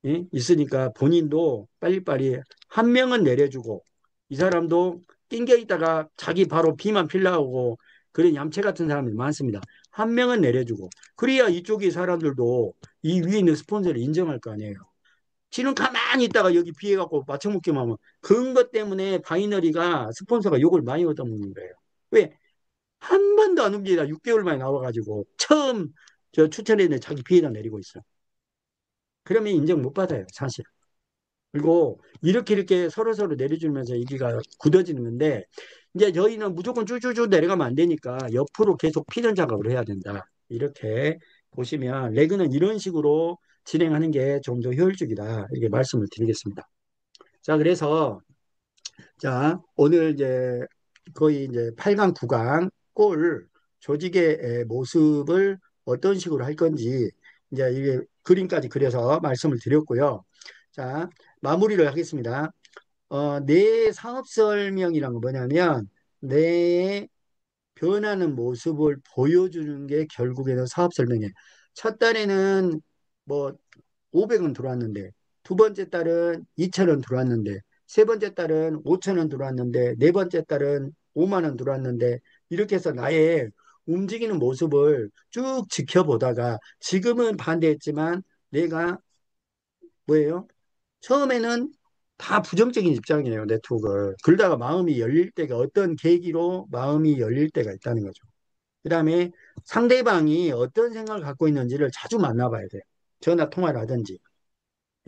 예? 있으니까 본인도 빨리빨리 한 명은 내려주고 이 사람도 낑겨 있다가 자기 바로 비만 필라고 그런 얌체 같은 사람이 많습니다. 한 명은 내려주고 그래야 이쪽의 사람들도 이 위에 있는 스폰서를 인정할 거 아니에요. 지는 가만히 있다가 여기 비해갖고 맞춰먹기만 하면 그런 것 때문에 바이너리가 스폰서가 욕을 많이 얻어먹는 거예요. 왜? 한 번도 안 움직이다 6개월 만에 나와가지고 처음 저 추천했는데 자기 비에다 내리고 있어. 그러면 인정 못 받아요, 사실. 그리고 이렇게 서로서로 내려주면서 여기가 굳어지는 건데 이제 저희는 무조건 쭈쭈쭈 내려가면 안 되니까 옆으로 계속 피던 작업을 해야 된다. 이렇게 보시면 레그는 이런 식으로 진행하는 게 좀 더 효율적이다. 이렇게 말씀을 드리겠습니다. 자, 그래서 자, 오늘 이제 거의 이제 8강, 9강 골 조직의 모습을 어떤 식으로 할 건지 이제 이게 그림까지 그려서 말씀을 드렸고요. 자, 마무리를 하겠습니다. 내 사업 설명이란 건 뭐냐면 내 변하는 모습을 보여주는 게 결국에는 사업 설명이에요. 첫 달에는 뭐 500원 들어왔는데 두 번째 달은 2,000원 들어왔는데 세 번째 달은 5,000원 들어왔는데 네 번째 달은 5만 원 들어왔는데 이렇게 해서 나의 움직이는 모습을 쭉 지켜보다가 지금은 반대했지만 내가 뭐예요? 처음에는 다 부정적인 입장이에요, 네트워크를. 그러다가 마음이 열릴 때가 어떤 계기로 마음이 열릴 때가 있다는 거죠. 그 다음에 상대방이 어떤 생각을 갖고 있는지를 자주 만나봐야 돼요. 전화 통화를 하든지.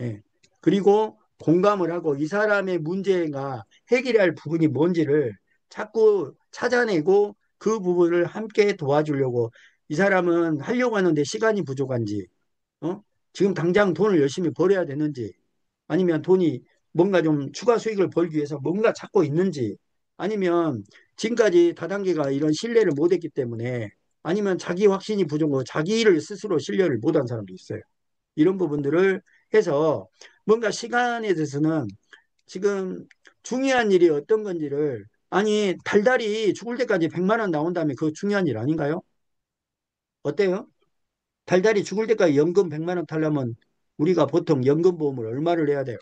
예. 그리고 공감을 하고 이 사람의 문제가 해결해야 할 부분이 뭔지를 자꾸 찾아내고 그 부분을 함께 도와주려고 이 사람은 하려고 하는데 시간이 부족한지, 어? 지금 당장 돈을 열심히 벌어야 되는지, 아니면 돈이 뭔가 좀 추가 수익을 벌기 위해서 뭔가 찾고 있는지, 아니면 지금까지 다단계가 이런 신뢰를 못했기 때문에, 아니면 자기 확신이 부족하고 자기 일을 스스로 신뢰를 못한 사람도 있어요. 이런 부분들을 해서 뭔가 시간에 대해서는 지금 중요한 일이 어떤 건지를 아니 달달이 죽을 때까지 100만 원 나온 다음에 그거 중요한 일 아닌가요? 어때요? 달달이 죽을 때까지 연금 100만 원 타려면 우리가 보통 연금보험을 얼마를 내야 돼요?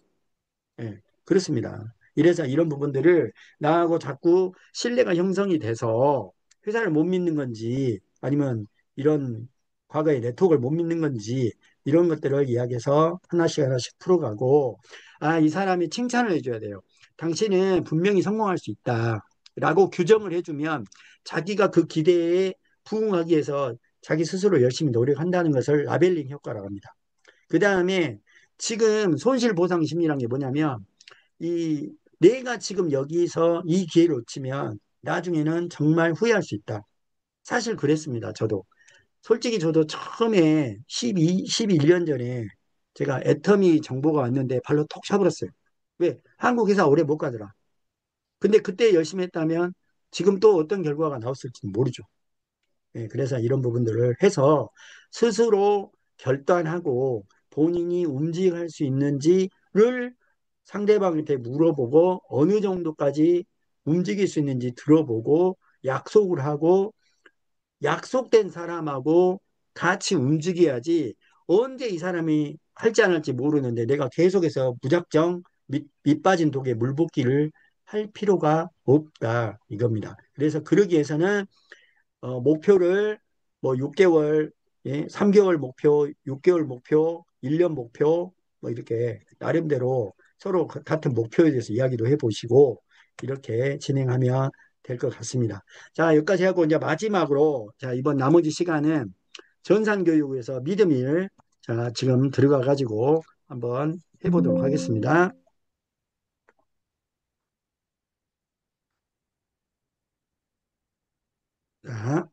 예, 그렇습니다. 이래서 이런 부분들을 나하고 자꾸 신뢰가 형성이 돼서 회사를 못 믿는 건지 아니면 이런 과거의 네트워크를 못 믿는 건지 이런 것들을 이야기해서 하나씩 하나씩 풀어가고 아, 이 사람이 칭찬을 해줘야 돼요. 당신은 분명히 성공할 수 있다. 라고 규정을 해주면 자기가 그 기대에 부응하기 위해서 자기 스스로 열심히 노력한다는 것을 라벨링 효과라고 합니다. 그 다음에 지금 손실보상 심리란 게 뭐냐면 이 내가 지금 여기서 이 기회를 놓치면 나중에는 정말 후회할 수 있다. 사실 그랬습니다. 저도. 솔직히 저도 처음에 11년 전에 제가 애터미 정보가 왔는데 발로 톡 차버렸어요. 왜? 한국 회사 오래 못 가더라. 근데 그때 열심히 했다면 지금 또 어떤 결과가 나왔을지 모르죠. 예, 그래서 이런 부분들을 해서 스스로 결단하고 본인이 움직일 수 있는지를 상대방한테 물어보고 어느 정도까지 움직일 수 있는지 들어보고 약속을 하고 약속된 사람하고 같이 움직여야지 언제 이 사람이 할지 안 할지 모르는데 내가 계속해서 무작정 밑 빠진 독에 물 붓기를 할 필요가 없다 이겁니다. 그래서 그러기 위해서는 목표를 뭐 6개월, 예, 3개월 목표, 6개월 목표, 1년 목표, 뭐 이렇게 나름대로 서로 같은 목표에 대해서 이야기도 해보시고 이렇게 진행하면 될 것 같습니다. 자, 여기까지 하고 이제 마지막으로 자, 이번 나머지 시간은 전산교육에서 미드밀 자, 지금 들어가 가지고 한번 해보도록 하겠습니다. 자,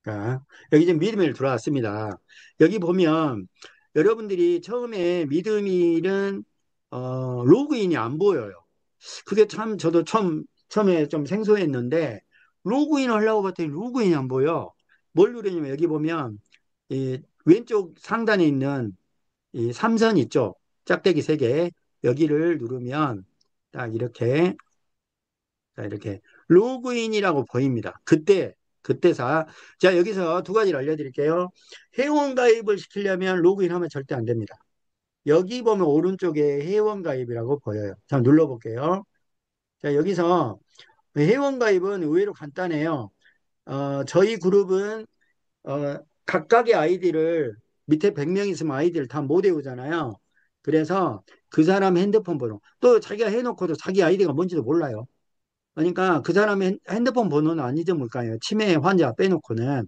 자, 여기 지금 미드밀 들어왔습니다. 여기 보면 여러분들이 처음에 미드밀은 로그인이 안 보여요. 그게 참 저도 처음에 좀 생소했는데 로그인 하려고 봤더니 로그인이 안 보여. 뭘 누르냐면 여기 보면 이 왼쪽 상단에 있는 이 삼선 있죠. 짝대기 세 개. 여기를 누르면 딱 이렇게 자, 이렇게 로그인이라고 보입니다. 그때사. 자, 여기서 두 가지를 알려드릴게요. 회원 가입을 시키려면 로그인하면 절대 안 됩니다. 여기 보면 오른쪽에 회원 가입이라고 보여요. 자, 눌러볼게요. 자, 여기서 회원 가입은 의외로 간단해요. 저희 그룹은 각각의 아이디를 밑에 100명 있으면 아이디를 다 못 외우잖아요. 그래서 그 사람 핸드폰 번호 또 자기가 해놓고도 자기 아이디가 뭔지도 몰라요. 그러니까 그 사람의 핸드폰 번호는 안 잊어먹을까요? 치매 환자 빼놓고는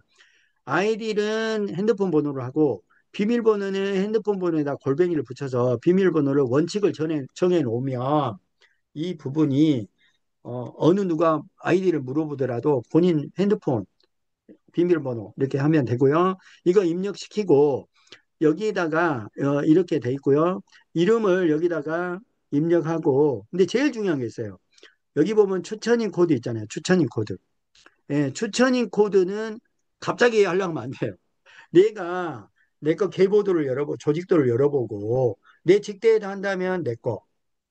아이디는 핸드폰 번호로 하고 비밀번호는 핸드폰 번호에다 골뱅이를 붙여서 비밀번호를 원칙을 정해 놓으면 이 부분이 어느 누가 아이디를 물어보더라도 본인 핸드폰 비밀번호 이렇게 하면 되고요. 이거 입력시키고 여기에다가 이렇게 돼 있고요. 이름을 여기다가 입력하고 근데 제일 중요한 게 있어요. 여기 보면 추천인 코드 있잖아요. 추천인 코드. 예, 추천인 코드는 갑자기 하려면 안 돼요. 내가 내 거 계보도를 열어보고 조직도를 열어보고 내 직대에다 한다면 내 거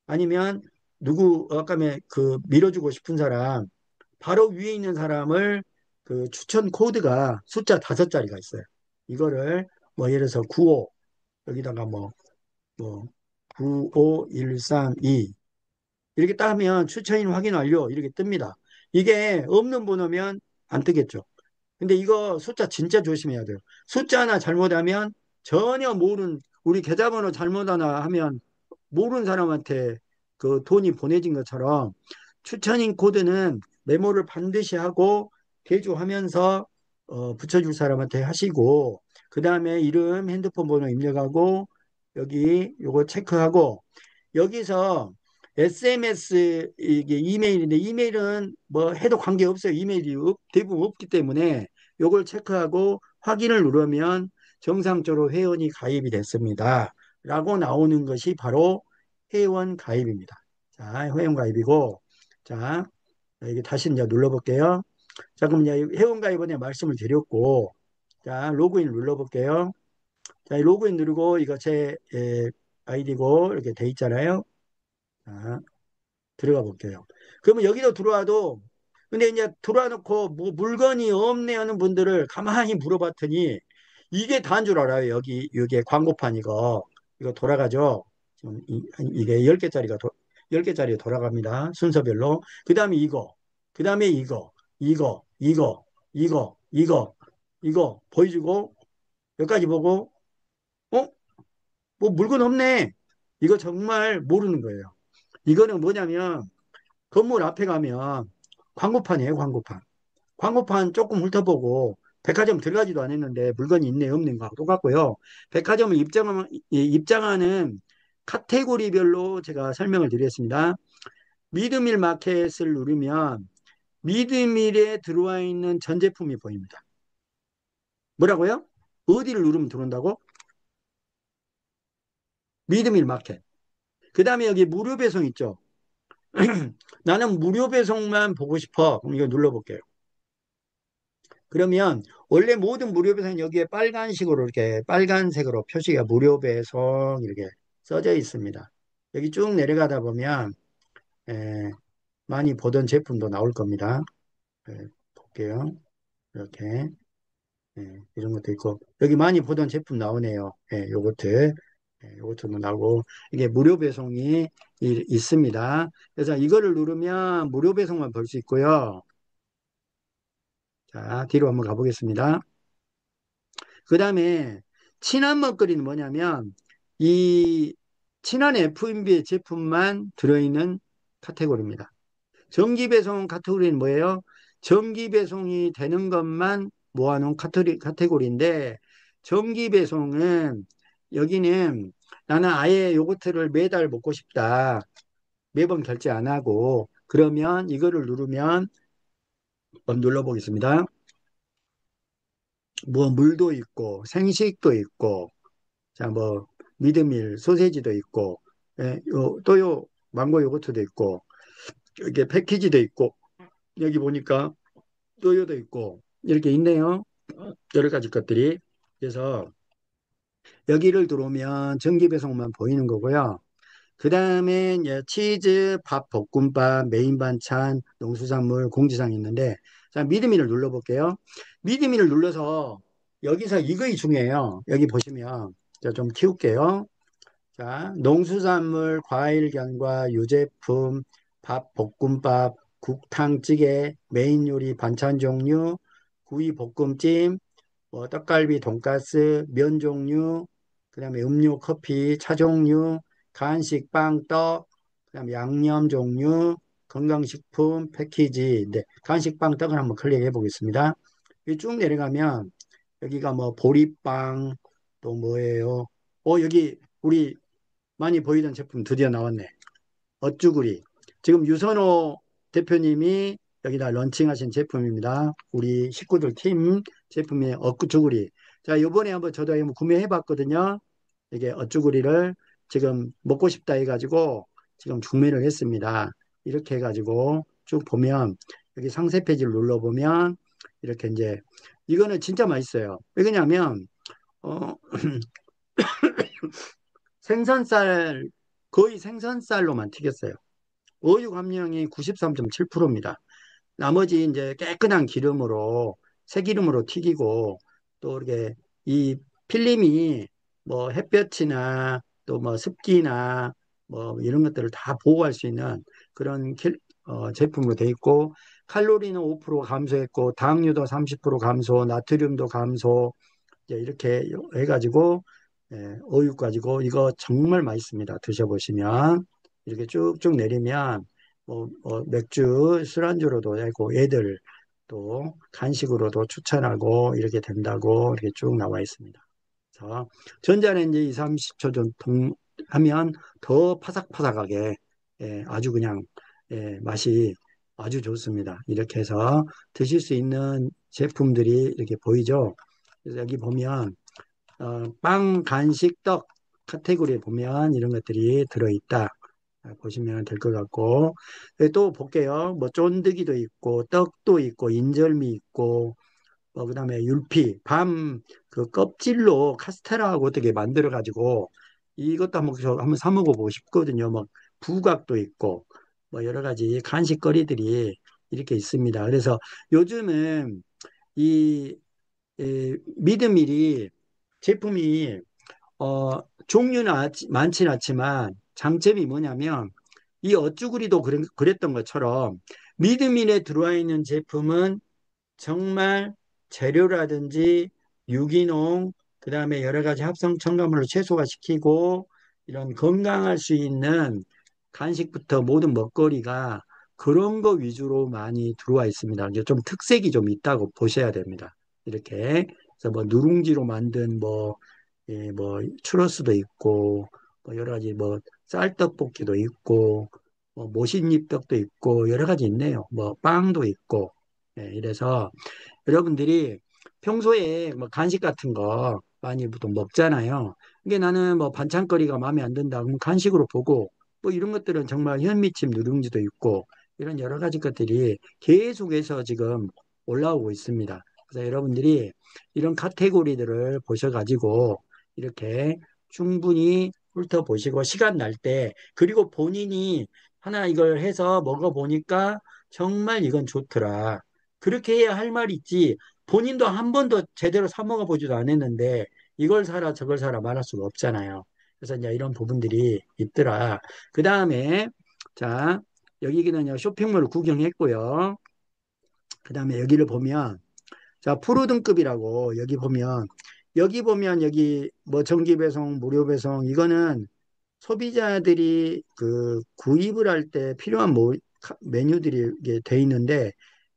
아니면 누구 아까 그 밀어주고 싶은 사람 바로 위에 있는 사람을 그 추천 코드가 숫자 5자리가 있어요. 이거를 뭐 예를 들어서 95 여기다가 뭐 95132 이렇게 따면 추천인 확인 완료 이렇게 뜹니다. 이게 없는 번호면 안 뜨겠죠. 근데 이거 숫자 진짜 조심해야 돼요. 숫자 하나 잘못하면 전혀 모르는 우리 계좌번호 잘못 하나 하면 모르는 사람한테 그 돈이 보내진 것처럼 추천인 코드는 메모를 반드시 하고 대조하면서 붙여줄 사람한테 하시고 그 다음에 이름 핸드폰 번호 입력하고 여기 요거 체크하고 여기서 SMS 이게 이메일인데 이메일은 뭐 해도 관계없어요. 이메일이 대부분 없기 때문에 요걸 체크하고 확인을 누르면 정상적으로 회원이 가입이 됐습니다. 라고 나오는 것이 바로 회원 가입입니다. 자, 회원 가입이고 자, 이게 다시 이제 눌러볼게요. 자, 그럼 이제 회원 가입은 내가 말씀을 드렸고 자, 로그인 눌러볼게요. 자, 로그인 누르고 이거 제 아이디고 이렇게 돼 있잖아요. 자, 들어가 볼게요. 그러면 여기도 들어와도 근데 이제 들어와 놓고 뭐 물건이 없네 하는 분들을 가만히 물어봤더니 이게 다인 줄 알아요. 여기에 광고판 이거 돌아가죠. 지금 이게 10개짜리가 10개짜리 돌아갑니다. 순서별로. 그다음에 그다음에 이거 보여주고 여기까지 보고 어? 뭐 물건 없네. 이거 정말 모르는 거예요. 이거는 뭐냐면 건물 앞에 가면 광고판이에요, 광고판. 광고판 조금 훑어보고 백화점 들어가지도 않았는데 물건이 있네, 없는가 똑같고요. 백화점을 입장하는 카테고리별로 제가 설명을 드리겠습니다. 미드밀 마켓을 누르면 미드밀에 들어와 있는 전 제품이 보입니다. 뭐라고요? 어디를 누르면 들어온다고? 미드밀 마켓. 그 다음에 여기 무료 배송 있죠? 나는 무료 배송만 보고 싶어. 그럼 이거 눌러볼게요. 그러면 원래 모든 무료 배송은 여기에 빨간식으로 이렇게 빨간색으로 표시가 무료 배송 이렇게 써져 있습니다. 여기 쭉 내려가다 보면 에, 많이 보던 제품도 나올 겁니다. 볼게요. 이렇게 이런 것도 있고 여기 많이 보던 제품 나오네요. 요거트도 나오고 이게 무료 배송이 있습니다. 그래서 이거를 누르면 무료 배송만 볼 수 있고요. 자, 뒤로 한번 가보겠습니다. 그 다음에 친한 먹거리는 뭐냐면 이 친한 F&B 제품만 들어있는 카테고리입니다. 정기 배송 카테고리는 뭐예요? 정기 배송이 되는 것만 모아놓은 카테고리인데 정기 배송은 여기는 나는 아예 요거트를 매달 먹고 싶다. 매번 결제 안 하고 그러면 이거를 누르면 한번 눌러보겠습니다. 뭐 물도 있고 생식도 있고 자, 뭐, 미드밀, 소세지도 있고, 예, 또요 망고 요거트도 있고 이게 패키지도 있고 여기 보니까 또요도 있고 이렇게 있네요. 여러 가지 것들이. 그래서 여기를 들어오면 전기 배송만 보이는 거고요. 그 다음에 이제 치즈, 밥, 볶음밥, 메인 반찬, 농수산물, 공지사항이 있는데, 자, 미드미를 눌러볼게요. 미드미를 눌러서 여기서 이거이 중요해요. 여기 보시면, 자, 좀 키울게요. 자, 농수산물, 과일견과 유제품, 밥, 볶음밥, 국탕찌개, 메인 요리, 반찬 종류, 구이, 볶음찜, 뭐 떡갈비, 돈가스, 면 종류, 그다음에 음료, 커피, 차 종류, 간식, 빵, 떡, 그다음에 양념 종류, 건강식품, 패키지. 네, 간식, 빵, 떡을 한번 클릭해 보겠습니다. 여기 쭉 내려가면 여기가 뭐 보리빵 또 뭐예요? 여기 우리 많이 보이던 제품 드디어 나왔네. 어쭈구리. 지금 유선호 대표님이 여기다 런칭하신 제품입니다. 우리 식구들 팀 제품이 어쭈구리. 자, 요번에 한번 저도 한번 구매해 봤거든요. 이게 어쭈구리를 지금 먹고 싶다 해가지고 지금 구매를 했습니다. 이렇게 해가지고 쭉 보면 여기 상세 페이지를 눌러보면 이렇게 이제 이거는 진짜 맛있어요. 왜냐면 어, 생선살 거의 생선살로만 튀겼어요. 어육 함량이 93.7%입니다. 나머지 이제 깨끗한 기름으로 새기름으로 튀기고 또 이렇게 이 필름이 뭐 햇볕이나 또 뭐 습기나 뭐 이런 것들을 다 보호할 수 있는 그런 제품으로 돼 있고 칼로리는 5% 감소했고 당류도 30% 감소, 나트륨도 감소 이제 이렇게 해가지고 어육 가지고 이거 정말 맛있습니다. 드셔보시면 이렇게 쭉쭉 내리면 맥주 술안주로도 되고 애들 또 간식으로도 추천하고 이렇게 된다고 이렇게 쭉 나와 있습니다. 자, 전자레인지 2, 30초 정도 하면 더 파삭파삭하게 아주 그냥 맛이 아주 좋습니다. 이렇게 해서 드실 수 있는 제품들이 이렇게 보이죠. 그래서 여기 보면 빵, 간식, 떡 카테고리에 보면 이런 것들이 들어있다. 보시면 될 것 같고 또 볼게요. 뭐 쫀득이도 있고 떡도 있고 인절미 있고 그다음에 율피, 밤 그 껍질로 카스테라하고 어떻게 만들어 가지고 이것도 한번 사 먹어보고 싶거든요. 막 부각도 있고 뭐 여러 가지 간식거리들이 이렇게 있습니다. 그래서 요즘은 이, 미드밀이 제품이 종류는 많지는 않지만 장점이 뭐냐면 이 어쭈구리도 그랬던 것처럼 미드밀에 들어와 있는 제품은 정말 재료라든지 유기농, 그다음에 여러 가지 합성 첨가물을 최소화시키고 이런 건강할 수 있는 간식부터 모든 먹거리가 그런 거 위주로 많이 들어와 있습니다. 이제 좀 특색이 좀 있다고 보셔야 됩니다. 이렇게 그래서 뭐 누룽지로 만든 뭐 추러스도 있고 뭐 여러 가지 뭐 쌀떡볶이도 있고 뭐 모신잎떡도 있고 여러 가지 있네요. 뭐 빵도 있고 이래서 여러분들이 평소에 뭐 간식 같은 거 많이 보통 먹잖아요. 이게 나는 뭐 반찬거리가 마음에 안 든다. 그럼 간식으로 보고 뭐 이런 것들은 정말 현미찜 누룽지도 있고 이런 여러 가지 것들이 계속해서 지금 올라오고 있습니다. 그래서 여러분들이 이런 카테고리들을 보셔가지고 이렇게 충분히 훑어보시고 시간 날 때 그리고 본인이 하나 이걸 해서 먹어보니까 정말 이건 좋더라. 그렇게 해야 할 말이 있지. 본인도 한 번도 제대로 사 먹어보지도 않았는데 이걸 사라 저걸 사라 말할 수가 없잖아요. 그래서 이제 이런 부분들이 있더라. 그 다음에 자 여기는 쇼핑몰 구경했고요. 그 다음에 여기를 보면 자 프로 등급이라고 여기 보면 여기 뭐 정기 배송 무료 배송 이거는 소비자들이 그 구입을 할 때 필요한 메뉴들이 이게 돼 있는데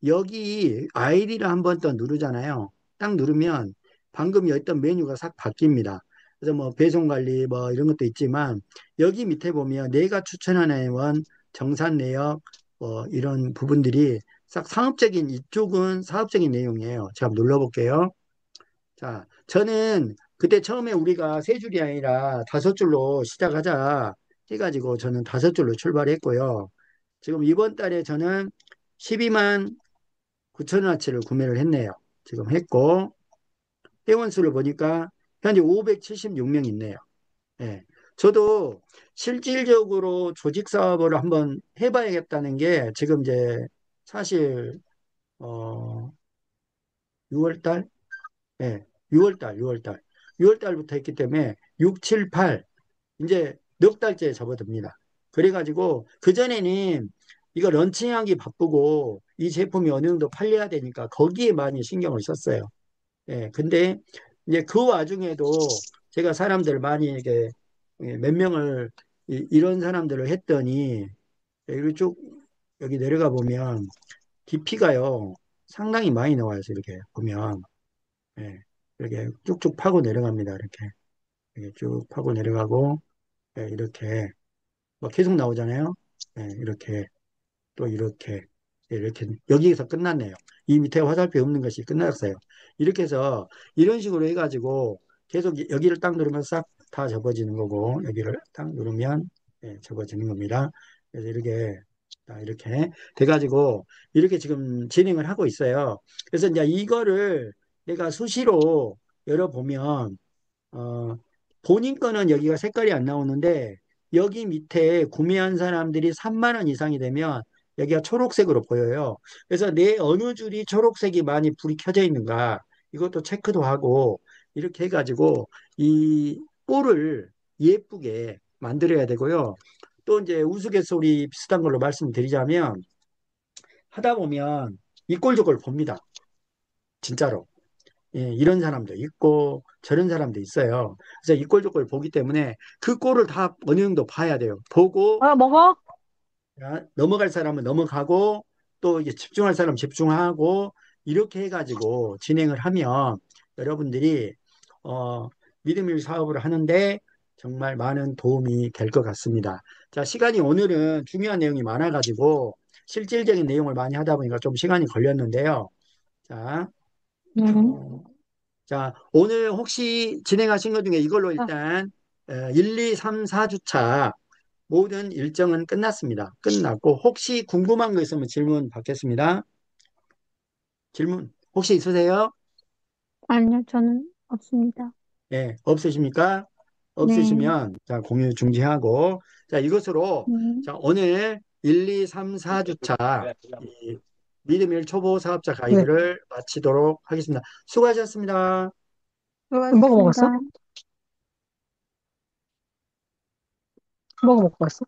여기 아이디를 한번 더 누르잖아요. 딱 누르면 방금 여었던 메뉴가 싹 바뀝니다. 그래서 뭐 배송 관리 뭐 이런 것도 있지만 여기 밑에 보면 내가 추천하는 회원 정산 내역 이런 부분들이 싹 상업적인 이쪽은 사업적인 내용이에요. 제가 한번 눌러볼게요. 자, 저는 그때 처음에 우리가 세 줄이 아니라 다섯 줄로 시작하자. 해가지고 저는 5줄로 출발했고요. 지금 이번 달에 저는 12만 9천 원어치를 구매를 했네요. 지금 했고, 회원수를 보니까 현재 576명 있네요. 예. 저도 실질적으로 조직 사업을 한번 해봐야겠다는 게 지금 이제 사실, 6월달? 예. 6월달. 6월달부터 했기 때문에 6, 7, 8, 이제 넉 달째 접어듭니다. 그래가지고 그전에는 이거 런칭하기 바쁘고 이 제품이 어느 정도 팔려야 되니까 거기에 많이 신경을 썼어요. 예, 근데 이제 그 와중에도 제가 사람들 많이 이렇게 몇 명을 이런 사람들을 했더니 여기 쭉 여기 내려가 보면 깊이가요 상당히 많이 나와요. 이렇게 보면 예, 이렇게 쭉쭉 파고 내려갑니다. 이렇게 쭉 파고 내려가고 예, 이렇게 뭐 계속 나오잖아요. 예, 이렇게 또 이렇게 여기에서 끝났네요. 이 밑에 화살표 없는 것이 끝났어요. 이렇게 해서 이런 식으로 해가지고 계속 여기를 딱 누르면 싹 다 접어지는 거고 여기를 딱 누르면 예, 접어지는 겁니다. 그래서 이렇게 돼가지고 이렇게 지금 진행을 하고 있어요. 그래서 이제 이거를 내가 수시로 열어보면 어, 본인 거는 여기가 색깔이 안 나오는데 여기 밑에 구매한 사람들이 3만 원 이상이 되면 여기가 초록색으로 보여요. 그래서 내 어느 줄이 초록색이 많이 불이 켜져 있는가 이것도 체크도 하고 이렇게 해가지고 이 볼을 예쁘게 만들어야 되고요. 또 이제 우스갯소리 비슷한 걸로 말씀드리자면 하다 보면 이 꼴 저 꼴 봅니다. 진짜로. 예, 이런 사람도 있고 저런 사람도 있어요. 그래서 이 꼴 저 꼴 보기 때문에 그 꼴을 다 어느 정도 봐야 돼요. 보고 먹어? 넘어갈 사람은 넘어가고 또 이제 집중할 사람 집중하고 이렇게 해가지고 진행을 하면 여러분들이 어, 믿음의 사업을 하는데 정말 많은 도움이 될 것 같습니다. 자, 시간이 오늘은 중요한 내용이 많아가지고 실질적인 내용을 많이 하다 보니까 좀 시간이 걸렸는데요. 자, 네. 어, 자, 오늘 혹시 진행하신 것 중에 이걸로 아, 일단 1, 2, 3, 4주차 모든 일정은 끝났습니다. 끝났고 혹시 궁금한 거 있으면 질문 받겠습니다. 질문 혹시 있으세요? 아니요, 저는 없습니다. 네, 없으십니까? 네. 없으시면 자, 공유 중지하고 자, 이것으로 네. 자, 오늘 1, 2, 3, 4주차 믿음일 초보 사업자 네. 가이드를 마치도록 하겠습니다. 수고하셨습니다. 뭐가 먹었어? 뭐가 먹고 왔어?